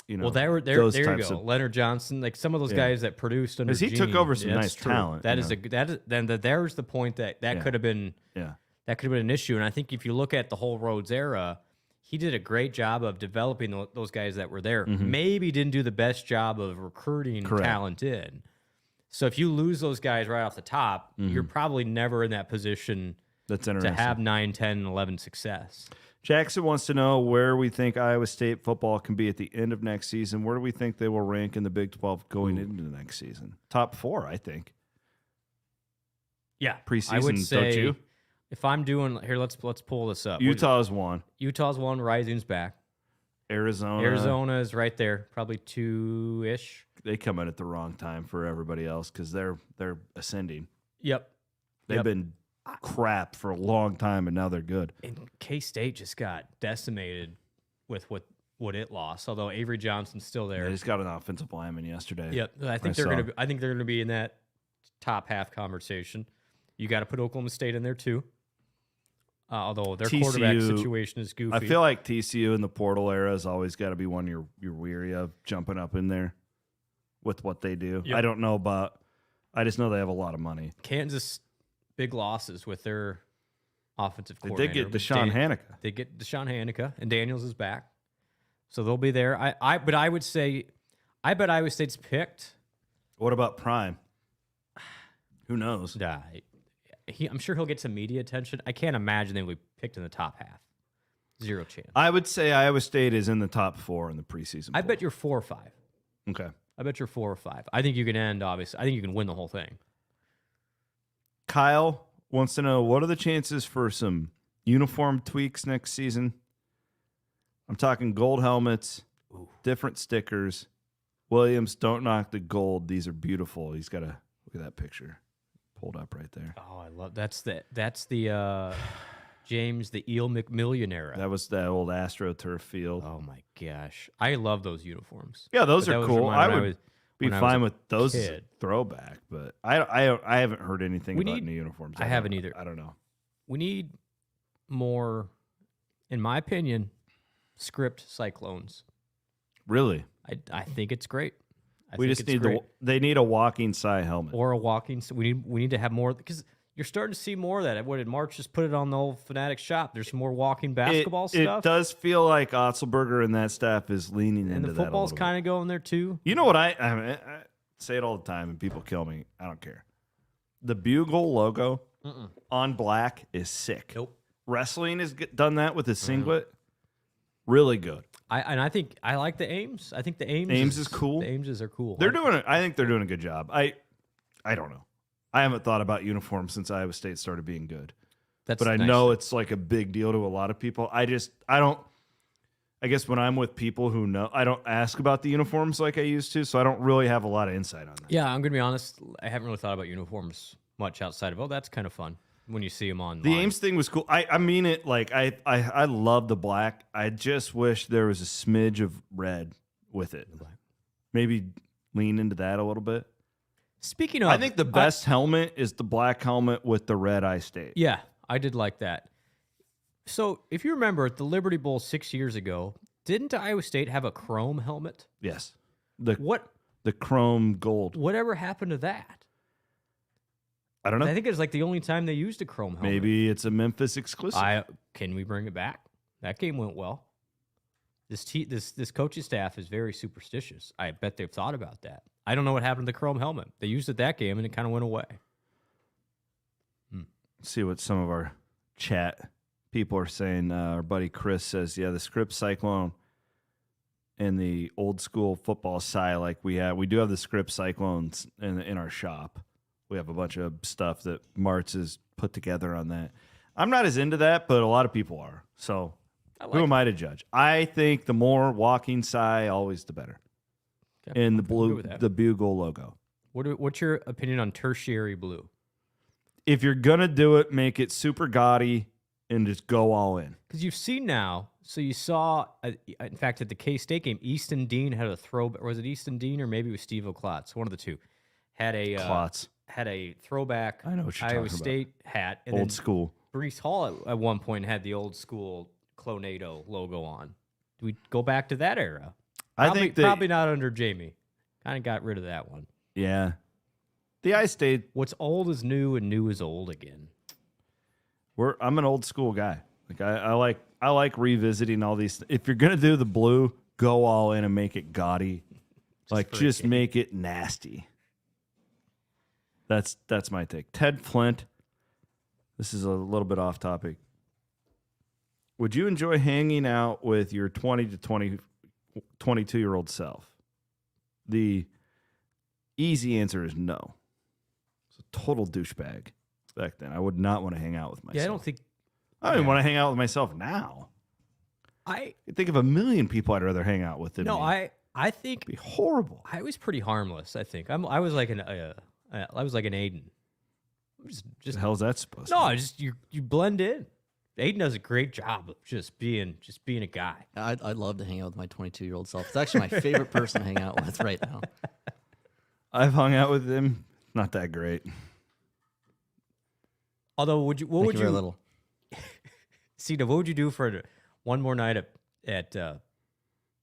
Speaker 2: well, there you
Speaker 1: those
Speaker 2: go.
Speaker 1: types of-
Speaker 2: Leonard Johnson, like some of those
Speaker 1: Yeah.
Speaker 2: guys that produced under
Speaker 1: 'Cause he took
Speaker 2: Gene,
Speaker 1: over some
Speaker 2: that's
Speaker 1: nice
Speaker 2: true.
Speaker 1: talent,
Speaker 2: That
Speaker 1: you
Speaker 2: is
Speaker 1: know.
Speaker 2: then there's the point that
Speaker 1: Yeah.
Speaker 2: could have been
Speaker 1: Yeah.
Speaker 2: that could have been an issue. And I think if you look at the whole Rhodes era, he did a great job of developing those guys that were there. Maybe didn't do the best job of recruiting
Speaker 1: Correct.
Speaker 2: talent in. So if you lose those guys right off the top, you're probably never in that position
Speaker 1: That's
Speaker 2: to
Speaker 1: interesting.
Speaker 2: have 9, 10, and 11 success.
Speaker 1: Jackson wants to know where we think Iowa State football can be at the end of next season. Where do we think they will rank in the Big 12 going into the next season? Top 4, I think.
Speaker 2: Yeah,
Speaker 1: Preseason,
Speaker 2: I would
Speaker 1: don't
Speaker 2: say
Speaker 1: you?
Speaker 2: if I'm doing here, let's pull this up.
Speaker 1: Utah's 1.
Speaker 2: Utah's 1, Rising's back.
Speaker 1: Arizona.
Speaker 2: Arizona is right there, probably 2-ish.
Speaker 1: They come in at the wrong time for everybody else because they're ascending.
Speaker 2: Yep.
Speaker 1: They've
Speaker 2: Yep.
Speaker 1: been crap for a long time, and now they're good.
Speaker 2: And K-State just got decimated with what it lost. Although Avery Johnson's still there.
Speaker 1: They just got an offensive lineman yesterday.
Speaker 2: Yep. I think
Speaker 1: I
Speaker 2: they're
Speaker 1: saw.
Speaker 2: gonna. I think they're gonna be in that top half conversation. You got to put Oklahoma State in there too. Although their
Speaker 1: TCU,
Speaker 2: quarterback situation is goofy.
Speaker 1: I feel like TCU in the portal era has always got to be one you're weary of jumping up in there with what they do.
Speaker 2: Yep.
Speaker 1: I don't know about. I just know they have a lot of money.
Speaker 2: Kansas, big losses with their offensive
Speaker 1: They
Speaker 2: coordinator.
Speaker 1: did get Deshaun Hanukkah.
Speaker 2: They get Deshaun Hanukkah, and Daniels is back, so they'll be there. But I would say, I bet Iowa State's picked.
Speaker 1: What about Prime? Who knows?
Speaker 2: I'm sure he'll get some media attention. I can't imagine they would be picked in the top half. Zero chance.
Speaker 1: I would say Iowa State is in the top 4 in the preseason.
Speaker 2: I bet you're 4 or 5.
Speaker 1: Okay.
Speaker 2: I bet you're 4 or 5. I think you can end, obviously. I think you can win the whole thing.
Speaker 1: Kyle wants to know, what are the chances for some uniform tweaks next season? I'm talking gold helmets, different stickers. Williams, don't knock the gold. These are beautiful. He's got a look at that picture pulled up right there.
Speaker 2: Oh, I love that's the James the Eel McMillion era.
Speaker 1: That was that old AstroTurf field.
Speaker 2: Oh my gosh, I love those uniforms.
Speaker 1: Yeah, those
Speaker 2: But
Speaker 1: are
Speaker 2: that was
Speaker 1: cool.
Speaker 2: reminded
Speaker 1: I
Speaker 2: when
Speaker 1: would be
Speaker 2: when I was
Speaker 1: fine
Speaker 2: a
Speaker 1: with those as a
Speaker 2: kid.
Speaker 1: throwback, but I haven't heard anything
Speaker 2: We
Speaker 1: about
Speaker 2: need-
Speaker 1: new uniforms.
Speaker 2: I haven't either.
Speaker 1: I don't know.
Speaker 2: We need more, in my opinion, script Cyclones.
Speaker 1: Really?
Speaker 2: I think it's great.
Speaker 1: We
Speaker 2: think
Speaker 1: just
Speaker 2: it's
Speaker 1: need
Speaker 2: great.
Speaker 1: they need a walking Cy helmet.
Speaker 2: Or a walking. So we need to have more because you're starting to see more of that. What did March just put it on the old Fanatic shop? There's some more walking basketball
Speaker 1: it
Speaker 2: stuff.
Speaker 1: does feel like Otzelberger and that staff is leaning
Speaker 2: and
Speaker 1: into
Speaker 2: the
Speaker 1: that.
Speaker 2: football's kind of going there too.
Speaker 1: You know what I say it all the time, and people kill me. I don't care. The Bugle logo on black is sick.
Speaker 2: Nope.
Speaker 1: Wrestling has done that with a singlet. Really good.
Speaker 2: I think I like the Ames. I think the Ames
Speaker 1: is cool.
Speaker 2: The Ameses are cool.
Speaker 1: They're doing it. I think they're doing a good job. I don't know. I haven't thought about uniforms since Iowa State started being good.
Speaker 2: That's
Speaker 1: But I
Speaker 2: nice.
Speaker 1: know it's like a big deal to a lot of people. I guess when I'm with people who know, I don't ask about the uniforms like I used to, so I don't really have a lot of insight on that.
Speaker 2: Yeah, I'm gonna be honest. I haven't really thought about uniforms much outside of that's kind of fun when you see them on
Speaker 1: The Ames thing was cool. I mean it. Like I love the black. I just wish there was a smidge of red with it. Maybe lean into that a little bit.
Speaker 2: Speaking of,
Speaker 1: I think the best helmet is the black helmet with the red eye state.
Speaker 2: Yeah, I did like that. So if you remember at the Liberty Bowl 6 years ago, didn't Iowa State have a chrome helmet?
Speaker 1: Yes. The chrome gold.
Speaker 2: Whatever happened to that?
Speaker 1: I don't know.
Speaker 2: I think it was like the only time they used a chrome helmet.
Speaker 1: Maybe it's a Memphis exclusive.
Speaker 2: Can we bring it back? That game went well. This coaching staff is very superstitious. I bet they've thought about that. I don't know what happened to the chrome helmet. They used it that game and it kind of went away.
Speaker 1: Let's see what some of our chat people are saying. Our buddy Chris says, yeah, the script Cyclone and the old school football Cy like we have. We do have the script Cyclones in our shop. We have a bunch of stuff that Martz has put together on that. I'm not as into that, but a lot of people are. So who am I to judge? I think the more walking Cy, always the better.
Speaker 2: Okay,
Speaker 1: And the
Speaker 2: I'm good
Speaker 1: blue,
Speaker 2: with that.
Speaker 1: the bugle logo.
Speaker 2: What's your opinion on tertiary blue?
Speaker 1: If you're gonna do it, make it super gaudy and just go all in.
Speaker 2: Because you've seen now, so you saw, in fact, at the K-State game, Easton Dean had a throwback. Was it Easton Dean or maybe it was Steve O'Klotz? One of the two. Had a
Speaker 1: Klotz.
Speaker 2: had a throwback
Speaker 1: I know what you're
Speaker 2: Iowa
Speaker 1: talking about.
Speaker 2: State hat. And
Speaker 1: Old
Speaker 2: then
Speaker 1: school.
Speaker 2: Brees Hall at one point had the old school Clonado logo on. Do we go back to that era?
Speaker 1: I think that,
Speaker 2: probably not under Jamie. Kind of got rid of that one.
Speaker 1: yeah. The I State,
Speaker 2: What's old is new and new is old again.
Speaker 1: I'm an old school guy. Like I like revisiting all these. If you're gonna do the blue, go all in and make it gaudy. Just make it nasty. That's my take. Ted Flint. This is a little bit off topic. Would you enjoy hanging out with your 20 to 22-year-old self? The easy answer is no. It's a total douchebag back then. I would not want to hang out with myself.
Speaker 2: Yeah, I don't think.
Speaker 1: I don't even want to hang out with myself now. I think of a million people I'd rather hang out with than me.
Speaker 2: I think
Speaker 1: It'd be horrible.
Speaker 2: I was pretty harmless. I think I was like an Aiden. Just
Speaker 1: The hell's that supposed to
Speaker 2: no, just you blend in. Aiden does a great job of just being a guy.
Speaker 3: I'd love to hang out with my 22-year-old self. It's actually my favorite person to hang out with right now.
Speaker 1: I've hung out with him Not that great.
Speaker 2: Although, what
Speaker 3: Thank
Speaker 2: would
Speaker 3: you very
Speaker 2: you
Speaker 3: little.
Speaker 2: see? What would you do for one more night at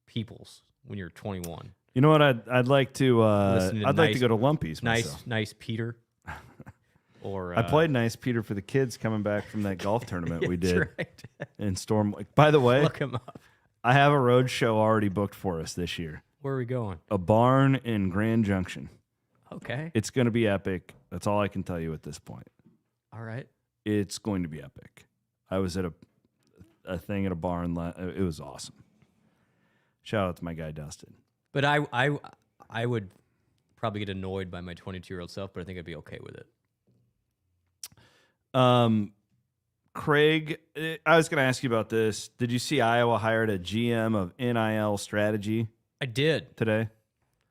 Speaker 2: People's when you're 21?
Speaker 1: You know what? I'd like to.
Speaker 2: Listen to
Speaker 1: I'd like to
Speaker 2: nice-
Speaker 1: go to Lumpy's myself.
Speaker 2: Nice Peter. Or
Speaker 1: I played Nice Peter for the kids coming back from that golf tournament we
Speaker 2: that's
Speaker 1: did
Speaker 2: right.
Speaker 1: in Storm Lake. By the way,
Speaker 2: Look him up.
Speaker 1: I have a road show already booked for us this year.
Speaker 2: Where are we going?
Speaker 1: A barn in Grand Junction.
Speaker 2: Okay.
Speaker 1: It's going to be epic. That's all I can tell you at this point.
Speaker 2: All right.
Speaker 1: It's going to be epic. I was at a thing at a barn. It was awesome. Shout out to my guy Dustin.
Speaker 2: But I would probably get annoyed by my 22-year-old self, but I think I'd be okay with it.
Speaker 1: Craig, I was going to ask you about this. Did you see Iowa hired a GM of NIL strategy
Speaker 2: I did.
Speaker 1: today?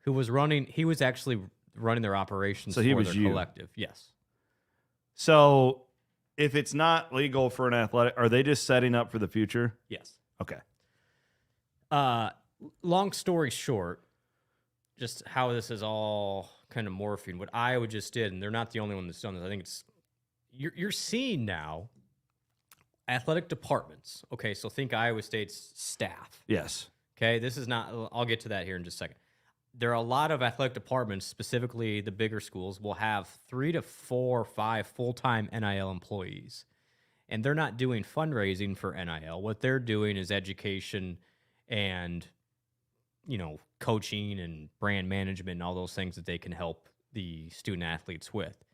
Speaker 2: Who was running? He was actually running their operations
Speaker 1: So he
Speaker 2: for
Speaker 1: was
Speaker 2: their
Speaker 1: you.
Speaker 2: collective. Yes.
Speaker 1: So if it's not legal for an athletic, are they just setting up for the future?
Speaker 2: Yes.
Speaker 1: Okay.
Speaker 2: Long story short, just how this is all kind of morphing. What Iowa just did, and they're not the only one that's done this. I think it's you're seeing now athletic departments. Okay, so think Iowa State's staff.
Speaker 1: Yes.
Speaker 2: Okay, this is not. I'll get to that here in just a second. There are a lot of athletic departments, specifically the bigger schools, will have 3 to 4 or 5 full-time NIL employees, and they're not doing fundraising for NIL. What they're doing is education and, coaching and brand management and all those things that they can help the student athletes with.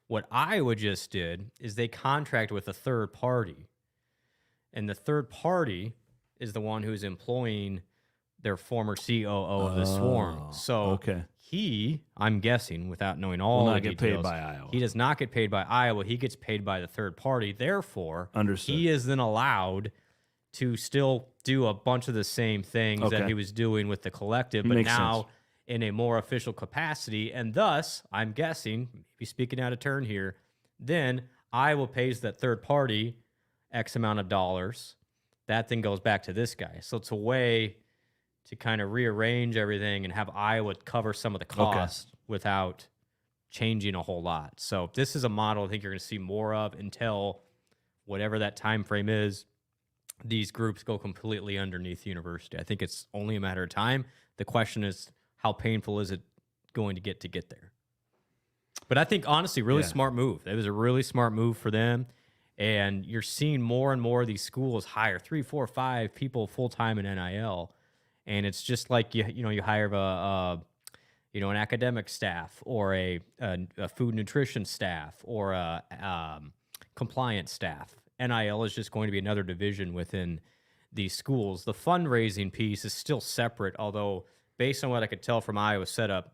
Speaker 2: What Iowa just did is they contract with a third party, and the third party is the one who's employing their former COO of the Swarm. So
Speaker 1: okay.
Speaker 2: he, I'm guessing, without knowing all
Speaker 1: Will
Speaker 2: the
Speaker 1: not get paid
Speaker 2: details,
Speaker 1: by Iowa.
Speaker 2: he does not get paid by Iowa. He gets paid by the third party. Therefore,
Speaker 1: Understood.
Speaker 2: he is then allowed to still do a bunch of the same things that
Speaker 1: Okay.
Speaker 2: he was doing with the collective, but
Speaker 1: Makes
Speaker 2: now
Speaker 1: sense.
Speaker 2: in a more official capacity. And thus, I'm guessing, maybe speaking out of turn here, then Iowa pays that third party X amount of dollars. That then goes back to this guy. So it's a way to kind of rearrange everything and have Iowa cover some of the costs without changing a whole lot. So this is a model I think you're going to see more of until whatever that time frame is. These groups go completely underneath the university. I think it's only a matter of time. The question is, how painful is it going to get there? But I think, honestly, really smart move. It was a really smart move for them. And you're seeing more and more of these schools hire 3, 4, 5 people full-time in NIL. And it's just like, you hire an academic staff or a food nutrition staff or a compliance staff. NIL is just going to be another division within these schools. The fundraising piece is still separate, although based on what I could tell from Iowa's setup,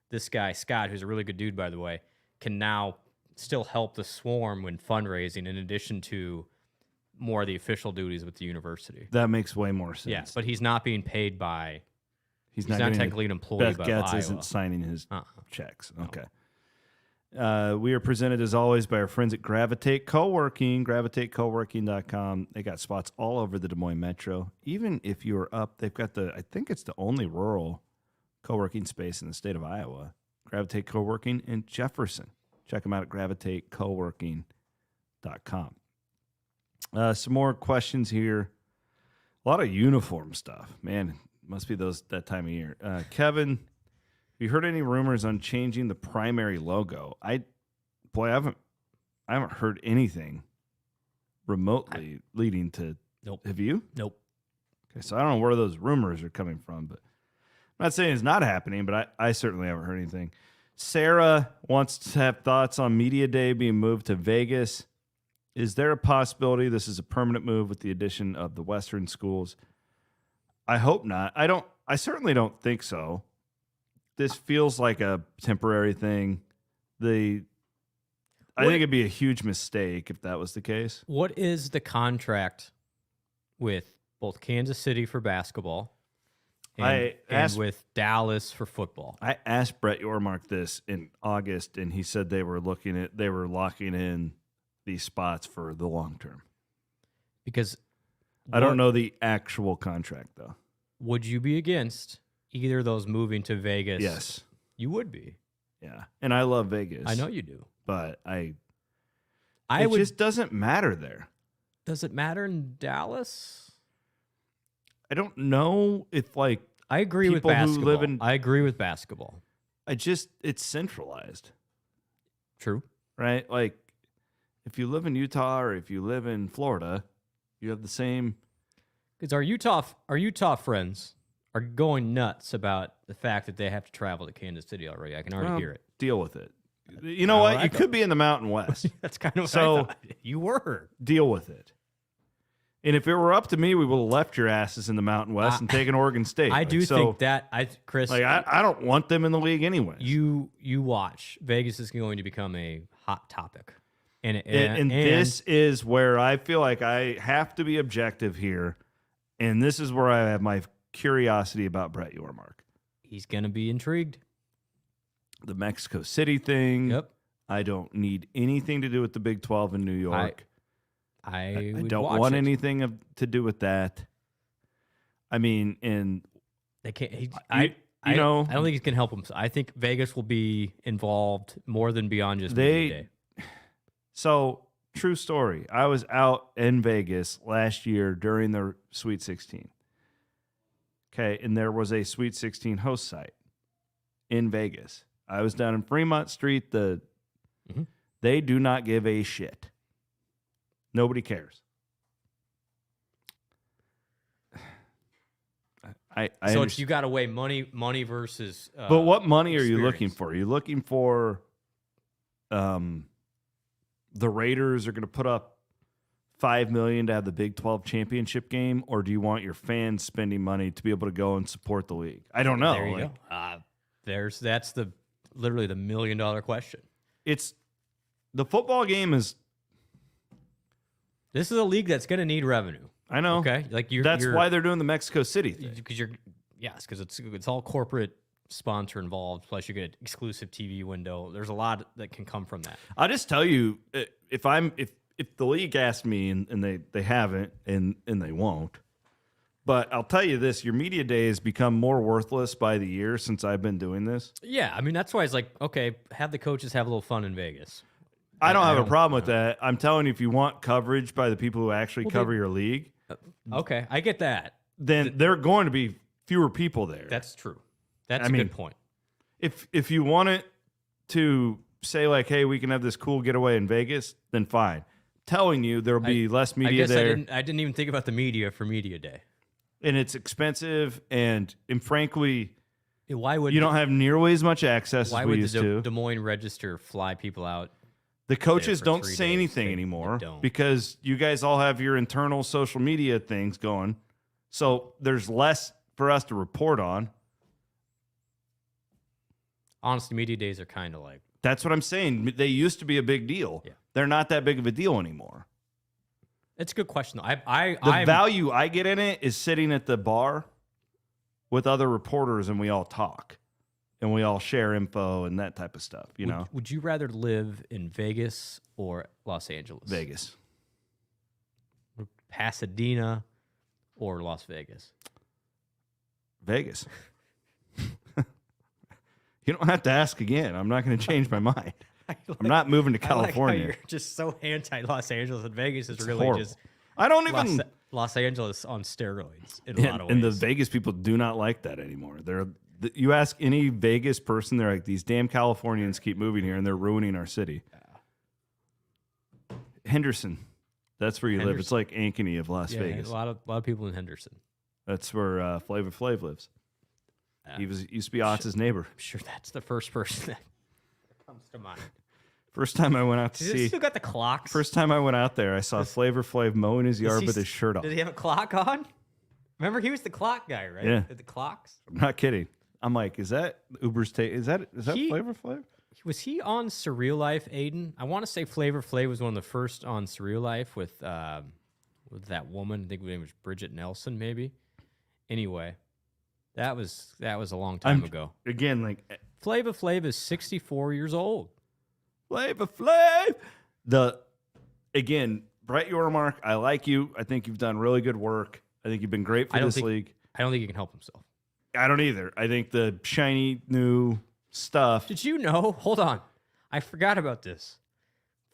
Speaker 2: this guy, Scott, who's a really good dude, by the way, can now still help the Swarm when fundraising in addition to more of the official duties with the university.
Speaker 1: That makes way more sense.
Speaker 2: Yeah, but he's not being paid by.
Speaker 1: he's
Speaker 2: not
Speaker 1: getting
Speaker 2: technically an employee
Speaker 1: Beth
Speaker 2: by
Speaker 1: Getz
Speaker 2: Iowa.
Speaker 1: isn't signing his
Speaker 2: Uh-uh.
Speaker 1: checks. Okay. We are presented, as always, by our friends at Gravitate Co-working, gravitatecoworking.com. They got spots all over the Des Moines Metro. Even if you're up, they've got I think it's the only rural co-working space in the state of Iowa. Gravitate Co-working in Jefferson. Check them out at gravitatecoworking.com. Some more questions here. A lot of uniform stuff. Man, must be that time of year. Kevin, have you heard any rumors on changing the primary logo? I haven't heard anything remotely leading to.
Speaker 2: Nope.
Speaker 1: Have you?
Speaker 2: Nope.
Speaker 1: Okay, so I don't know where those rumors are coming from, but I'm not saying it's not happening, but I certainly haven't heard anything. Sarah wants to have thoughts on Media Day being moved to Vegas. Is there a possibility this is a permanent move with the addition of the Western schools? I hope not. I certainly don't think so. This feels like a temporary thing. I think it'd be a huge mistake if that was the case.
Speaker 2: What is the contract with both Kansas City for basketball and with Dallas for football?
Speaker 1: I asked Brett Yormark this in August, and he said they were locking in these spots for the long term.
Speaker 2: Because
Speaker 1: I don't know the actual contract though.
Speaker 2: Would you be against either of those moving to Vegas?
Speaker 1: Yes.
Speaker 2: You would be.
Speaker 1: Yeah, and I love Vegas.
Speaker 2: I know you do.
Speaker 1: but
Speaker 2: I
Speaker 1: it
Speaker 2: would.
Speaker 1: just doesn't matter there.
Speaker 2: Does it matter in Dallas?
Speaker 1: I don't know if like
Speaker 2: I agree with
Speaker 1: people who
Speaker 2: basketball.
Speaker 1: live in-
Speaker 2: I agree with basketball.
Speaker 1: it's centralized,
Speaker 2: True.
Speaker 1: right? Like if you live in Utah or if you live in Florida, you have the same.
Speaker 2: Because our Utah friends are going nuts about the fact that they have to travel to Kansas City already. I can already hear it.
Speaker 1: Deal with it. You know
Speaker 2: Oh,
Speaker 1: what?
Speaker 2: I
Speaker 1: You
Speaker 2: don't-
Speaker 1: could be in the Mountain West.
Speaker 2: That's kind of what
Speaker 1: So-
Speaker 2: I thought. You were.
Speaker 1: Deal with it. And if it were up to me, we would have left your asses in the Mountain West and taken Oregon State.
Speaker 2: I
Speaker 1: Like,
Speaker 2: do
Speaker 1: so,
Speaker 2: think that Chris.
Speaker 1: Like I don't want them in the league anyway.
Speaker 2: you watch. Vegas is going to become a hot topic, and
Speaker 1: This is where I feel like I have to be objective here, and this is where I have my curiosity about Brett Yormark.
Speaker 2: he's going to be intrigued.
Speaker 1: The Mexico City thing.
Speaker 2: Yep.
Speaker 1: I don't need anything to do with the Big 12 in New York.
Speaker 2: I
Speaker 1: I
Speaker 2: would
Speaker 1: don't
Speaker 2: watch
Speaker 1: want
Speaker 2: it.
Speaker 1: anything to do with that. I mean, and
Speaker 2: They can't.
Speaker 1: you
Speaker 2: I
Speaker 1: know-
Speaker 2: don't think he can help him. I think Vegas will be involved more than beyond just
Speaker 1: They-
Speaker 2: media day.
Speaker 1: so true story. I was out in Vegas last year during the Sweet 16. Okay, and there was a Sweet 16 host site in Vegas. I was down in Fremont Street.
Speaker 2: Mhm.
Speaker 1: They do not give a shit. Nobody cares. I
Speaker 2: So it's,
Speaker 1: understand.
Speaker 2: you got to weigh money versus.
Speaker 1: But what money are you looking
Speaker 2: experience.
Speaker 1: for? Are you looking for the Raiders are going to put up $5 million to have the Big 12 championship game, or do you want your fans spending money to be able to go and support the league? I don't know.
Speaker 2: There you
Speaker 1: Like,
Speaker 2: go. That's literally the $1 million question.
Speaker 1: It's the football game is.
Speaker 2: This is a league that's going to need revenue.
Speaker 1: I know.
Speaker 2: Okay, like
Speaker 1: That's why they're doing the Mexico City thing.
Speaker 2: because it's all corporate sponsor involved. Plus, you get exclusive TV window. There's a lot that can come from that.
Speaker 1: I'll just tell you, if the league asked me and they haven't and they won't, but I'll tell you this: your media day has become more worthless by the year since I've been doing this.
Speaker 2: Yeah, I mean that's why it's like, okay, have the coaches have a little fun in Vegas.
Speaker 1: I don't have a
Speaker 2: don't-
Speaker 1: problem with that. I'm telling you, if you want coverage by the people who actually cover your league,
Speaker 2: Okay, I get that.
Speaker 1: then there are going to be fewer people there.
Speaker 2: That's true. That's
Speaker 1: I
Speaker 2: a
Speaker 1: mean,
Speaker 2: good point.
Speaker 1: If you want it to say like, hey, we can have this cool getaway in Vegas, then fine. Telling you there'll be less
Speaker 2: I
Speaker 1: media
Speaker 2: guess
Speaker 1: there.
Speaker 2: I didn't even think about the media for media day.
Speaker 1: And it's expensive, and frankly,
Speaker 2: Why would
Speaker 1: you don't have nearly as much access
Speaker 2: why
Speaker 1: as we
Speaker 2: would
Speaker 1: used
Speaker 2: the
Speaker 1: to.
Speaker 2: Des Moines Register fly people out?
Speaker 1: The coaches
Speaker 2: for
Speaker 1: don't
Speaker 2: 3
Speaker 1: say
Speaker 2: days?
Speaker 1: anything
Speaker 2: They
Speaker 1: anymore
Speaker 2: don't.
Speaker 1: because you guys all have your internal social media things going. So there's less for us to report on.
Speaker 2: Honestly, media days are kind of like
Speaker 1: That's what I'm saying. They used to be a big deal.
Speaker 2: Yeah.
Speaker 1: They're not that big of a deal anymore.
Speaker 2: it's a good question. Though.
Speaker 1: The
Speaker 2: I'm
Speaker 1: value I get in it is sitting at the bar with other reporters and we all talk and we all share info and that type of stuff, you know?
Speaker 2: Would you rather live in Vegas or Los Angeles?
Speaker 1: Vegas.
Speaker 2: Pasadena or Las Vegas?
Speaker 1: Vegas. You don't have to ask again. I'm not going to change my mind. I'm not moving to California.
Speaker 2: you're just so anti Los Angeles, and Vegas is
Speaker 1: It's
Speaker 2: really
Speaker 1: horrible.
Speaker 2: just
Speaker 1: I don't even.
Speaker 2: Los Angeles on steroids in a lot of ways.
Speaker 1: And the Vegas people do not like that anymore. You ask any Vegas person, they're like, these damn Californians keep moving here and they're ruining our city. Henderson, that's where you live. It's like Ankeny of Las
Speaker 2: yeah,
Speaker 1: Vegas.
Speaker 2: a lot of people in Henderson.
Speaker 1: That's where Flavor Flav lives.
Speaker 2: Yeah.
Speaker 1: He used to be Otz's neighbor.
Speaker 2: I'm sure that's the first person that comes to mind.
Speaker 1: First time I went out to
Speaker 2: Does he
Speaker 1: see.
Speaker 2: still got the clocks?
Speaker 1: First time I went out there, I saw Flavor Flav mowing his yard with his shirt off.
Speaker 2: Did he have a clock on? Remember, he was the clock guy, right?
Speaker 1: Yeah.
Speaker 2: The clocks.
Speaker 1: I'm not kidding. I'm like, is that Uber's take? Is that
Speaker 2: He-
Speaker 1: Flavor Flav?
Speaker 2: Was he on Surreal Life, Aiden? I want to say Flavor Flav was one of the first on Surreal Life with that woman. I think her name was Bridget Nelson, maybe. Anyway, that was a long time ago.
Speaker 1: Again, like
Speaker 2: Flavor Flav is 64 years old.
Speaker 1: Flavor Flav. Again, Brett Yormark, I like you. I think you've done really good work. I think you've been great for this league.
Speaker 2: I don't think he can help himself.
Speaker 1: I don't either. I think the shiny new stuff.
Speaker 2: Did you know? Hold on. I forgot about this.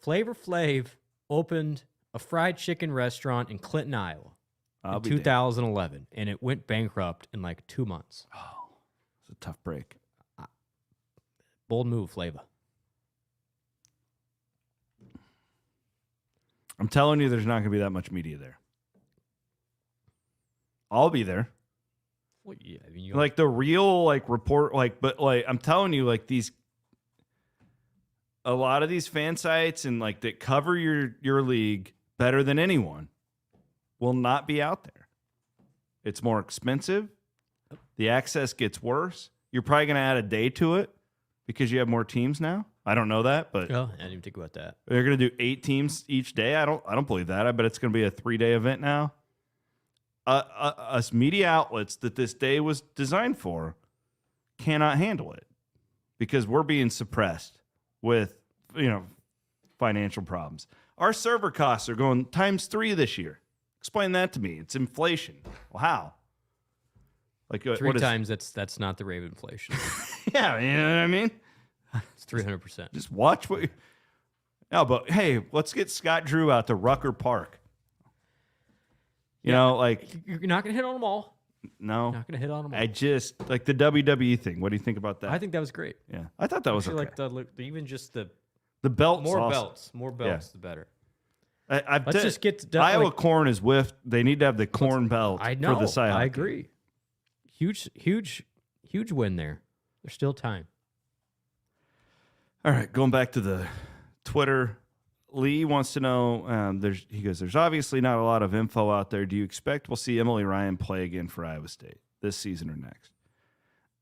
Speaker 2: Flavor Flav opened a fried chicken restaurant in Clinton, Iowa
Speaker 1: I'll
Speaker 2: in
Speaker 1: be damned.
Speaker 2: 2011, and it went bankrupt in like 2 months.
Speaker 1: Oh, it's a tough break.
Speaker 2: Bold move, Flava.
Speaker 1: I'm telling you, there's not going to be that much media there. I'll be there.
Speaker 2: Well, yeah, I mean,
Speaker 1: Like the real like report, like, but like I'm telling you, like a lot of these fan sites and like that cover your league better than anyone will not be out there. It's more expensive. The access gets worse. You're probably going to add a day to it because you have more teams now. I don't know that, but
Speaker 2: oh, I didn't even think about that.
Speaker 1: they're going to do 8 teams each day. I don't believe that. I bet it's going to be a 3-day event now. Us media outlets that this day was designed for cannot handle it because we're being suppressed with, financial problems. Our server costs are going times 3 this year. Explain that to me. It's inflation. Well, how? Like
Speaker 2: 3 times that's not the rate of inflation.
Speaker 1: Yeah, you know what I mean?
Speaker 2: It's 300%.
Speaker 1: Just watch what. No, but hey, let's get Scott Drew out to Rucker Park. You know, like
Speaker 2: You're not going to hit on them all.
Speaker 1: no,
Speaker 2: Not going to hit on them all.
Speaker 1: I just like the WWE thing. What do you think about that?
Speaker 2: I think that was great.
Speaker 1: Yeah, I thought that was
Speaker 2: Actually,
Speaker 1: okay.
Speaker 2: like even just the
Speaker 1: The belts,
Speaker 2: more
Speaker 1: awesome.
Speaker 2: belts, the better.
Speaker 1: Let's
Speaker 2: just get to
Speaker 1: Iowa corn is whiffed. They need to have the corn belt
Speaker 2: I know.
Speaker 1: for the side.
Speaker 2: I agree. Huge win there. There's still time.
Speaker 1: All right, going back to the Twitter. Lee wants to know. He goes, "There's obviously not a lot of info out there. Do you expect we'll see Emily Ryan play again for Iowa State this season or next?"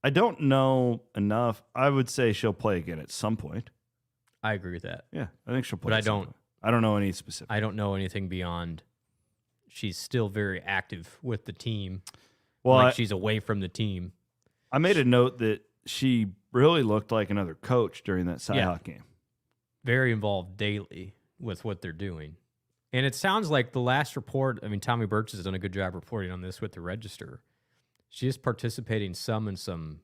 Speaker 1: I don't know enough. I would say she'll play again at some point.
Speaker 2: I agree with that.
Speaker 1: Yeah, I think she'll play.
Speaker 2: But
Speaker 1: at some point. I don't know any specific.
Speaker 2: I don't know anything beyond. She's still very active with the team.
Speaker 1: Well,
Speaker 2: like she's away from the team.
Speaker 1: I made a note that she really looked like another coach during that Cyhawk game.
Speaker 2: Very involved daily with what they're doing. And it sounds like the last report, I mean, Tommy Birch has done a good job reporting on this with the Register. She is participating some in some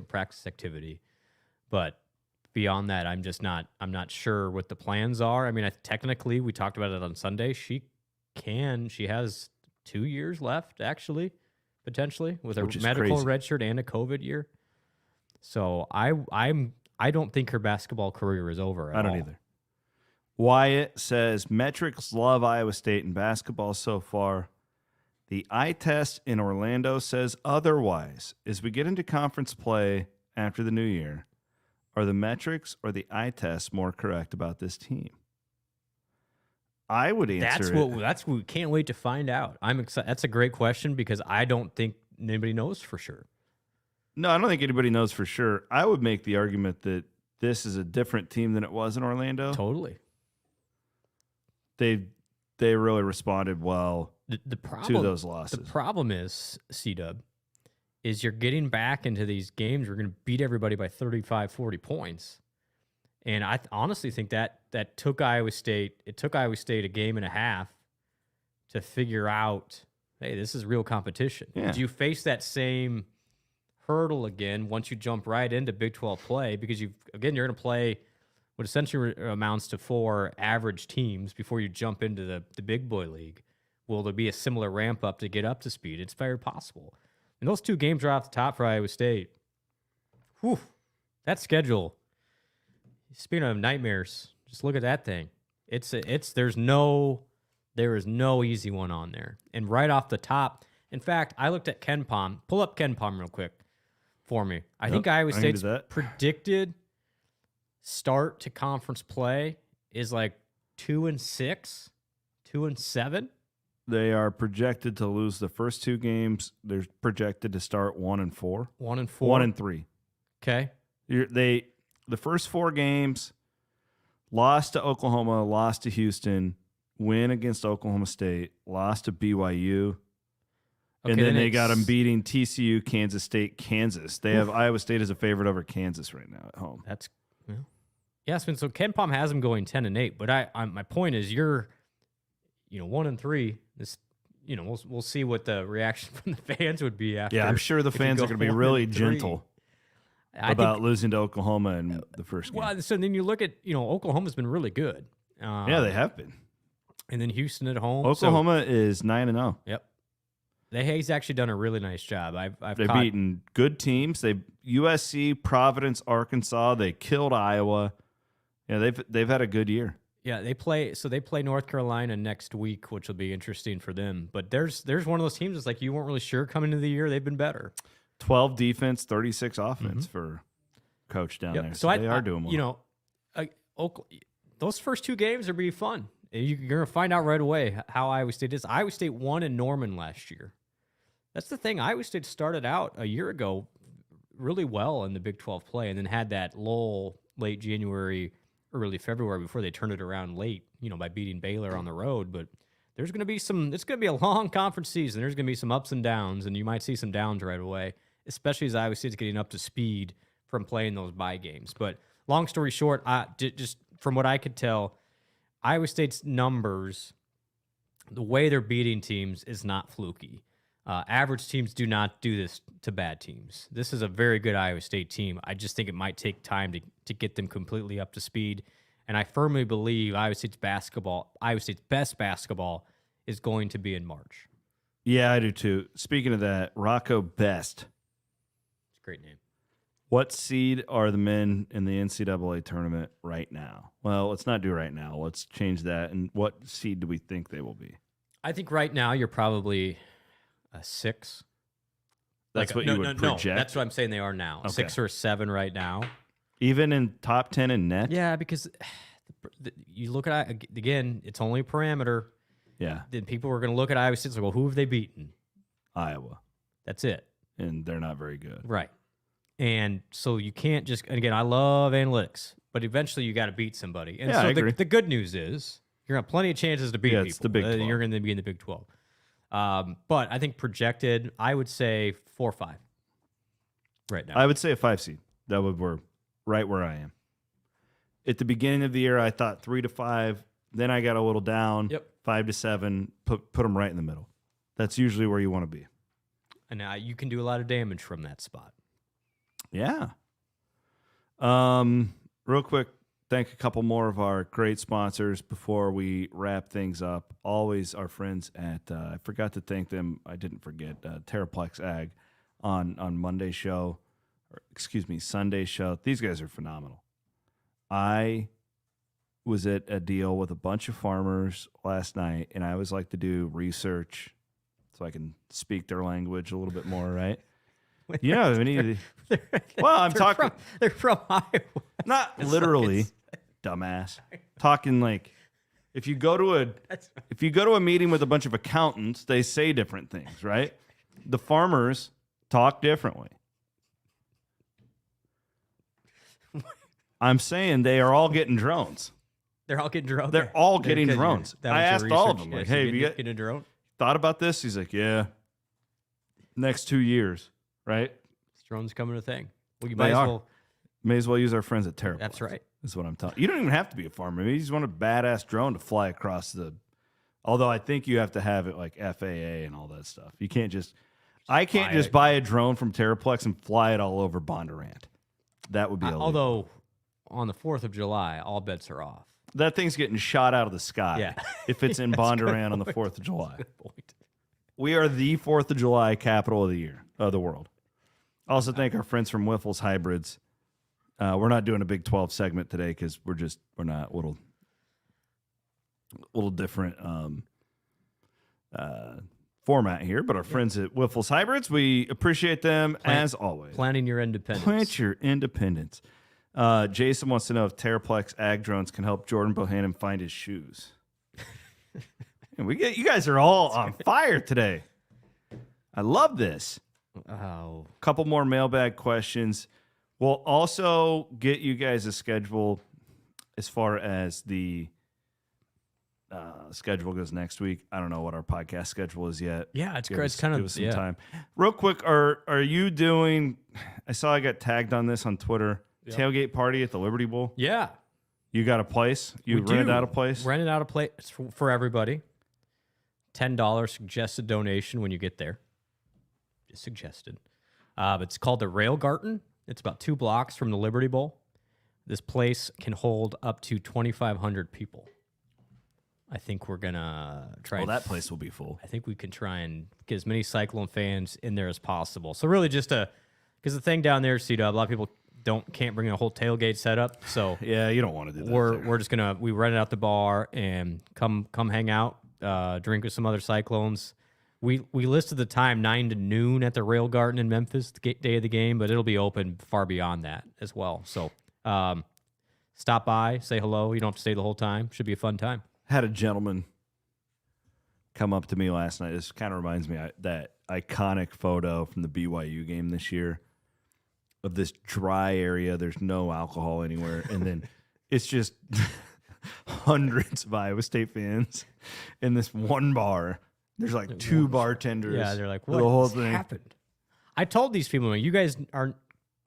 Speaker 2: practice activity. But beyond that, I'm not sure what the plans are. I mean, technically, we talked about it on Sunday. She has 2 years left, actually, potentially, with a medical redshirt and a COVID year. So I don't think her basketball career is over at all.
Speaker 1: I don't either. Wyatt says, metrics love Iowa State in basketball so far. The eye test in Orlando says otherwise. As we get into conference play after the new year, are the metrics or the eye test more correct about this team? I would answer
Speaker 2: That's what we can't wait to find out. I'm excited. That's a great question because I don't think anybody knows for sure.
Speaker 1: No, I don't think anybody knows for sure. I would make the argument that this is a different team than it was in Orlando.
Speaker 2: Totally.
Speaker 1: They really responded well
Speaker 2: The problem,
Speaker 1: to those losses.
Speaker 2: The problem is, C-Dub, is you're getting back into these games. We're going to beat everybody by 35, 40 points. And I honestly think that took Iowa State. It took Iowa State a game and a half to figure out, hey, this is real competition.
Speaker 1: Yeah.
Speaker 2: Do you face that same hurdle again once you jump right into Big 12 play? Because you're going to play what essentially amounts to 4 average teams before you jump into the big boy league. Will there be a similar ramp up to get up to speed? It's very possible. And those 2 games are off the top for Iowa State. Whew, that schedule. Speaking of nightmares, just look at that thing. There is no easy one on there. And right off the top, in fact, I looked at Ken Pom. Pull up Ken Pom real quick for me. I think Iowa State's predicted start to conference play is like 2-6, 2-7.
Speaker 1: They are projected to lose the first 2 games. They're projected to start 1-4.
Speaker 2: 1-4.
Speaker 1: 1-3.
Speaker 2: Okay.
Speaker 1: The first 4 games, lost to Oklahoma, lost to Houston, win against Oklahoma State, lost to BYU, and then they got them beating TCU, Kansas State, Kansas. They have Iowa State as a favorite over Kansas right now at home.
Speaker 2: That's yes. So Ken Pom has them going 10-8, but my point is you're 1-3. This we'll see what the reaction from the fans would be after.
Speaker 1: Yeah, I'm sure the fans are going to be really gentle.
Speaker 2: I
Speaker 1: about
Speaker 2: think,
Speaker 1: losing to Oklahoma in the first game.
Speaker 2: well, so then you look at, Oklahoma's been really good.
Speaker 1: Yeah, they have been.
Speaker 2: And then Houston at home.
Speaker 1: Oklahoma is 9-0.
Speaker 2: Yep. He's actually done a really nice job. I've
Speaker 1: They've
Speaker 2: caught,
Speaker 1: beaten good teams. They USC, Providence, Arkansas. They killed Iowa. Yeah, they've had a good year.
Speaker 2: Yeah, they play North Carolina next week, which will be interesting for them. But there's one of those teams that's like you weren't really sure coming into the year. They've been better.
Speaker 1: 12 defense, 36 offense for coach down there. So they are doing well.
Speaker 2: Those first two games are be fun. You're going to find out right away how Iowa State is. Iowa State won in Norman last year. That's the thing. Iowa State started out a year ago really well in the Big 12 play and then had that lull late January, early February before they turned it around late, by beating Baylor on the road. But there's going to be it's going to be a long conference season. There's going to be some ups and downs, and you might see some downs right away, especially as Iowa State's getting up to speed from playing those bye games. But long story short, just from what I could tell, Iowa State's numbers, the way they're beating teams is not fluky. Average teams do not do this to bad teams. This is a very good Iowa State team. I just think it might take time to get them completely up to speed. And I firmly believe Iowa State's best basketball is going to be in March.
Speaker 1: Yeah, I do too. Speaking of that, Rocco Best.
Speaker 2: It's a great name.
Speaker 1: What seed are the men in the NCAA tournament right now? Well, let's not do right now. Let's change that. And what seed do we think they will be?
Speaker 2: I think right now you're probably a 6.
Speaker 1: That's what you would project?
Speaker 2: No, that's what I'm saying they are now.
Speaker 1: Okay.
Speaker 2: 6 or 7 right now.
Speaker 1: Even in top 10 in net?
Speaker 2: Yeah, because you look at, again, it's only a parameter.
Speaker 1: Yeah.
Speaker 2: Then people are going to look at Iowa State and say, well, who have they beaten?
Speaker 1: Iowa.
Speaker 2: That's it.
Speaker 1: And they're not very good.
Speaker 2: Right. And so you can't just, and again, I love analytics, but eventually you got to beat somebody. And
Speaker 1: Yeah,
Speaker 2: so
Speaker 1: I agree.
Speaker 2: the good news is you're going to have plenty of chances to beat people.
Speaker 1: It's the Big 12.
Speaker 2: You're going to be in the Big 12. But I think projected, I would say 4 or 5 right now.
Speaker 1: I would say a 5 seed. That would be right where I am. At the beginning of the year, I thought 3 to 5. Then I got a little down.
Speaker 2: Yep.
Speaker 1: 5 to 7. Put them right in the middle. That's usually where you want to be.
Speaker 2: And now you can do a lot of damage from that spot.
Speaker 1: Yeah. Real quick, thank a couple more of our great sponsors before we wrap things up. Always our friends at, I forgot to thank them. I didn't forget, Terraplex Ag on Monday's show, or excuse me, Sunday's show. These guys are phenomenal. I was at a deal with a bunch of farmers last night, and I always like to do research so I can speak their language a little bit more, right? Yeah, we need to. Well, I'm talking.
Speaker 2: They're from Iowa.
Speaker 1: Not literally, dumbass. Talking like if you go to a meeting with a bunch of accountants, they say different things, right? The farmers talk differently. I'm saying they are all getting drones.
Speaker 2: They're all getting drones.
Speaker 1: They're all getting drones. I asked all of them, like, "Hey, have you
Speaker 2: get a drone?
Speaker 1: Thought about this?" He's like, "Yeah." Next 2 years, right?
Speaker 2: This drone's coming a thing. Well, you
Speaker 1: They are.
Speaker 2: well.
Speaker 1: May as well use our friends at Terraplex.
Speaker 2: That's right.
Speaker 1: That's what I'm telling you. You don't even have to be a farmer. Maybe you just want a badass drone to fly across the. Although I think you have to have it like FAA and all that stuff. You can't just. I can't just buy a drone from Terraplex and fly it all over Bondurant. That would be illegal.
Speaker 2: Although on the 4th of July, all bets are off.
Speaker 1: That thing's getting shot out of the sky.
Speaker 2: Yeah.
Speaker 1: If it's in Bondurant on the 4th of July.
Speaker 2: Good point.
Speaker 1: We are the 4th of July capital of the year, of the world. Also thank our friends from Wiffles Hybrids. We're not doing a Big 12 segment today because we're not a little different format here. But our friends at Wiffles Hybrids, we appreciate them as always.
Speaker 2: Planning your independence.
Speaker 1: Plant your independence. Jason wants to know if Terraplex Ag Drones can help Jordan Bohannon find his shoes. And you guys are all on fire today. I love this.
Speaker 2: Oh.
Speaker 1: Couple more mailbag questions. We'll also get you guys a schedule as far as the schedule goes next week. I don't know what our podcast schedule is yet.
Speaker 2: Yeah, it's
Speaker 1: Give
Speaker 2: great.
Speaker 1: us-
Speaker 2: It's kind
Speaker 1: give
Speaker 2: of
Speaker 1: us some time. Real quick, are you doing? I saw I got tagged on this on Twitter.
Speaker 2: Yep.
Speaker 1: Tailgate party at the Liberty Bowl.
Speaker 2: Yeah.
Speaker 1: You got a place? You
Speaker 2: We
Speaker 1: rented
Speaker 2: do.
Speaker 1: out a place?
Speaker 2: Rented out a place for everybody. $10 suggested donation when you get there. Just suggested. But it's called the Rail Garden. It's about 2 blocks from the Liberty Bowl. This place can hold up to 2,500 people. I think we're gonna try.
Speaker 1: Well, that place will be full.
Speaker 2: I think we can try and get as many Cyclone fans in there as possible. So really, because the thing down there, C-Dub, a lot of people can't bring a whole tailgate setup. So
Speaker 1: Yeah, you don't want to do that.
Speaker 2: we're just gonna rent out the bar and come hang out, drink with some other Cyclones. We listed the time 9 to noon at the Rail Garden in Memphis, the day of the game, but it'll be open far beyond that as well. So stop by, say hello. You don't have to stay the whole time. Should be a fun time.
Speaker 1: Had a gentleman come up to me last night. This kind of reminds me of that iconic photo from the BYU game this year of this dry area. There's no alcohol anywhere. And then it's just hundreds of Iowa State fans in this one bar. There's like 2 bartenders.
Speaker 2: Yeah, they're like,
Speaker 1: for
Speaker 2: what
Speaker 1: the whole
Speaker 2: has
Speaker 1: thing.
Speaker 2: happened? I told these people, you guys aren't,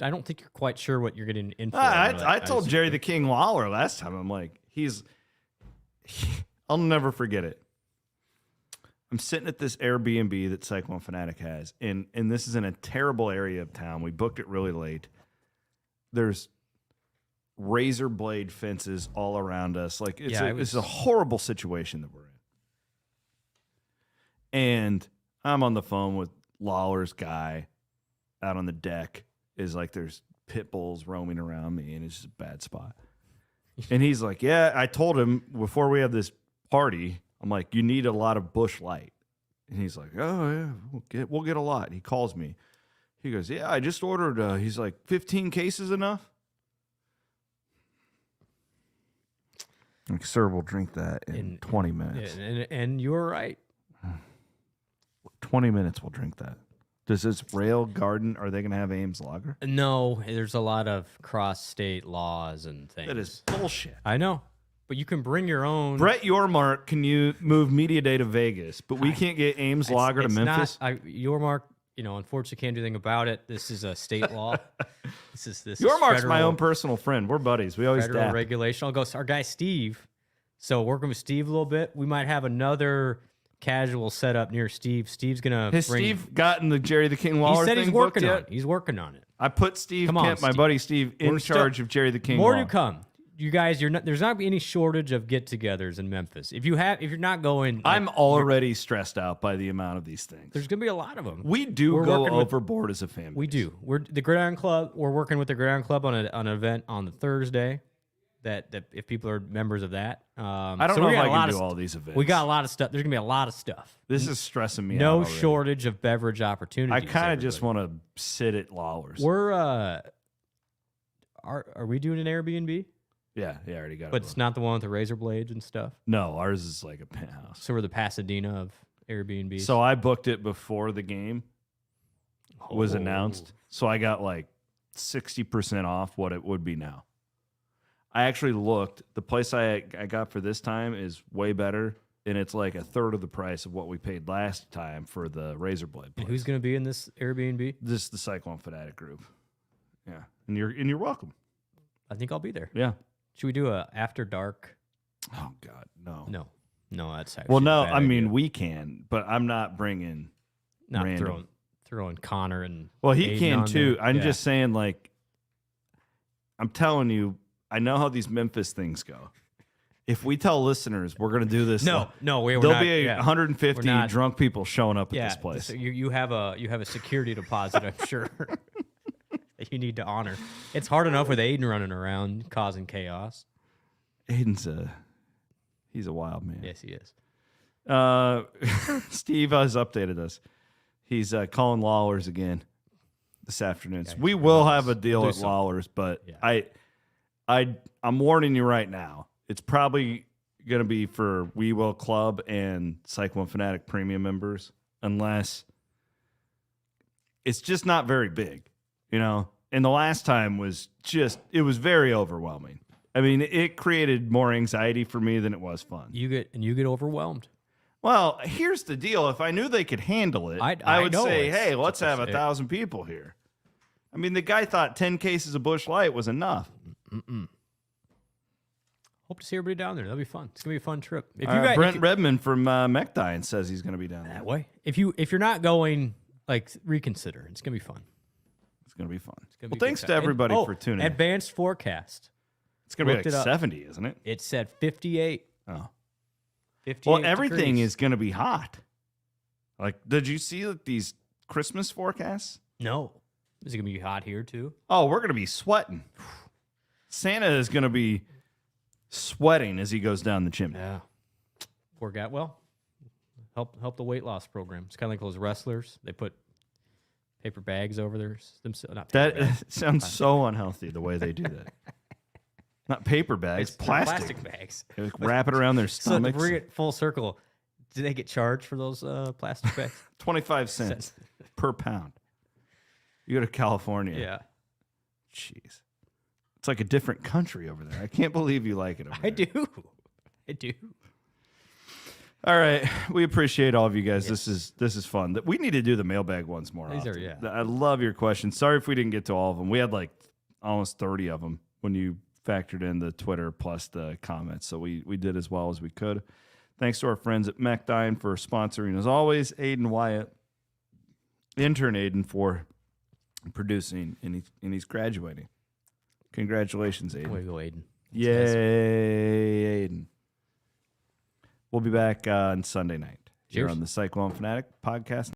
Speaker 2: I don't think you're quite sure what you're getting in for.
Speaker 1: I told Jerry the King Lawler last time. I'm like, I'll never forget it. I'm sitting at this Airbnb that Cyclone Fanatic has, and this is in a terrible area of town. We booked it really late. There's razor blade fences all around us. Like it's a horrible situation that we're in. And I'm on the phone with Lawler's guy out on the deck. Is like there's pit bulls roaming around me, and it's just a bad spot. And he's like, yeah, I told him before we have this party, I'm like, you need a lot of Busch Light. And he's like, oh, yeah, we'll get a lot. And he calls me. He goes, yeah, I just ordered, he's like, 15 cases enough? Like, sir, we'll drink that in 20 minutes.
Speaker 2: And you're right.
Speaker 1: 20 minutes, we'll drink that. Does this Rail Garden, are they going to have Ames Lager?
Speaker 2: No, there's a lot of cross-state laws and things.
Speaker 1: That is bullshit.
Speaker 2: I know, but you can bring your own.
Speaker 1: Brett Yormark, can you move Media Day to Vegas? But we can't get Ames Lager to Memphis?
Speaker 2: Yormark, unfortunately can't do anything about it. This is a state law. This
Speaker 1: Yormark's my own personal friend. We're buddies. We always
Speaker 2: federal
Speaker 1: dap.
Speaker 2: regulation. I'll go. Our guy Steve. So working with Steve a little bit, we might have another casual setup near Steve. Steve's gonna.
Speaker 1: Has Steve gotten the Jerry the King Lawler
Speaker 2: He said
Speaker 1: thing
Speaker 2: he's working
Speaker 1: booked
Speaker 2: on
Speaker 1: yet?
Speaker 2: it. He's working on it.
Speaker 1: I put Steve
Speaker 2: Come on,
Speaker 1: Kemp, my
Speaker 2: Steve.
Speaker 1: buddy Steve, in
Speaker 2: We're
Speaker 1: charge of Jerry the King
Speaker 2: More
Speaker 1: Lawler.
Speaker 2: to come. You guys, there's not gonna be any shortage of get-togethers in Memphis. If you're not going,
Speaker 1: I'm already stressed out by the amount of these things.
Speaker 2: there's gonna be a lot of them.
Speaker 1: We do
Speaker 2: We're
Speaker 1: go
Speaker 2: working with-
Speaker 1: overboard as a family.
Speaker 2: We do. We're the Gridiron Club. We're working with the Gridiron Club on an event on the Thursday. That if people are members of that,
Speaker 1: I don't know if I can do all these events.
Speaker 2: We got a lot of stuff. There's gonna be a lot of stuff.
Speaker 1: This is stressing me out.
Speaker 2: No
Speaker 1: already.
Speaker 2: shortage of beverage opportunities.
Speaker 1: I kind of just
Speaker 2: everybody.
Speaker 1: want to sit at Lawler's.
Speaker 2: We're are we doing an Airbnb?
Speaker 1: Yeah, I already got it.
Speaker 2: But it's not the one with the razor blades and stuff.
Speaker 1: No, ours is like a penthouse.
Speaker 2: So we're the Pasadena of Airbnb.
Speaker 1: So I booked it before the game was announced. So I got like 60% off what it would be now. I actually looked. The place I got for this time is way better, and it's like a third of the price of what we paid last time for the razor blade place.
Speaker 2: And who's gonna be in this Airbnb?
Speaker 1: This is the Cyclone Fanatic group. Yeah, and you're welcome.
Speaker 2: I think I'll be there.
Speaker 1: Yeah.
Speaker 2: Should we do a after dark?
Speaker 1: Oh God, no.
Speaker 2: No, that's actually
Speaker 1: Well, no.
Speaker 2: a bad
Speaker 1: I mean,
Speaker 2: idea.
Speaker 1: we can, but I'm not bringing.
Speaker 2: Not
Speaker 1: random.
Speaker 2: throwing Connor and
Speaker 1: Well, he
Speaker 2: Aiden
Speaker 1: can
Speaker 2: on
Speaker 1: too.
Speaker 2: there.
Speaker 1: I'm
Speaker 2: Yeah.
Speaker 1: just saying, like, I'm telling you, I know how these Memphis things go. If we tell listeners we're going to do this,
Speaker 2: No, we're
Speaker 1: there'll
Speaker 2: not,
Speaker 1: be
Speaker 2: yeah.
Speaker 1: 150
Speaker 2: We're not-
Speaker 1: drunk people showing up at
Speaker 2: Yeah,
Speaker 1: this place.
Speaker 2: so you have a security deposit, I'm sure, that you need to honor. It's hard enough with Aiden running around causing chaos.
Speaker 1: Aiden's he's a wild man.
Speaker 2: Yes, he is.
Speaker 1: Steve has updated us. He's calling Lawler's again this afternoon. So we
Speaker 2: sure
Speaker 1: will
Speaker 2: is.
Speaker 1: have a deal
Speaker 2: We'll
Speaker 1: at
Speaker 2: do something.
Speaker 1: Lawler's, but
Speaker 2: Yeah.
Speaker 1: I'm warning you right now. It's probably going to be for We Will Club and Cyclone Fanatic Premium members, unless it's just not very big, And the last time was it was very overwhelming. I mean, it created more anxiety for me than it was fun.
Speaker 2: You get overwhelmed.
Speaker 1: Well, here's the deal. If I knew they could handle it,
Speaker 2: I
Speaker 1: I would
Speaker 2: know
Speaker 1: say,
Speaker 2: it's-
Speaker 1: hey, let's have
Speaker 2: it's-
Speaker 1: 1,000 people here. I mean, the guy thought 10 cases of Busch Light was enough.
Speaker 2: Hope to see everybody down there. That'll be fun. It's gonna be a fun trip. If
Speaker 1: Brent Redmond from Mechdyne says he's going to be down there.
Speaker 2: that way, if you're not going, like reconsider. It's gonna be fun.
Speaker 1: going to be fun.
Speaker 2: Gonna
Speaker 1: Well,
Speaker 2: be a good
Speaker 1: thanks to
Speaker 2: time.
Speaker 1: everybody
Speaker 2: And-
Speaker 1: for tuning in.
Speaker 2: Advanced forecast.
Speaker 1: It's going to be
Speaker 2: looked
Speaker 1: like
Speaker 2: it up.
Speaker 1: 70, isn't it?
Speaker 2: It said 58.
Speaker 1: Oh.
Speaker 2: 58
Speaker 1: Well, everything
Speaker 2: degrees.
Speaker 1: is going to be hot. Like, did you see like, these Christmas forecasts?
Speaker 2: No. Is it going to be hot here, too?
Speaker 1: Oh, we're going to be sweating. Santa is going to be sweating as he goes down the chimney.
Speaker 2: Yeah. Poor guy. Well, help the weight loss program. It's kind of like those wrestlers. They put paper bags over themselves. Not paper bags.
Speaker 1: That sounds so unhealthy the way they do that. Not paper bags,
Speaker 2: It's
Speaker 1: plastic.
Speaker 2: bags.
Speaker 1: They like, wrap it around their
Speaker 2: So to
Speaker 1: stomachs.
Speaker 2: bring it full circle, do they get charged for those plastic bags?
Speaker 1: 25 cents per pound. You go to California.
Speaker 2: Yeah.
Speaker 1: Jeez. It's like a different country over there. I can't believe you like it over
Speaker 2: I
Speaker 1: there.
Speaker 2: do. I do.
Speaker 1: All right. We appreciate all of you guys. This is fun. We need to do the mailbag ones more
Speaker 2: These are,
Speaker 1: often.
Speaker 2: yeah.
Speaker 1: I love your questions. Sorry if we didn't get to all of them. We had like almost 30 of them when you factored in the Twitter plus the comments. So we did as well as we could. Thanks to our friends at MacDine for sponsoring, as always. Aiden Wyatt, intern Aiden, for producing, and he's graduating. Congratulations, Aiden.
Speaker 2: Way to go, Aiden.
Speaker 1: Yay, Aiden. We'll be back on Sunday night here
Speaker 2: Cheers.
Speaker 1: on the Cyclone Fanatic podcast.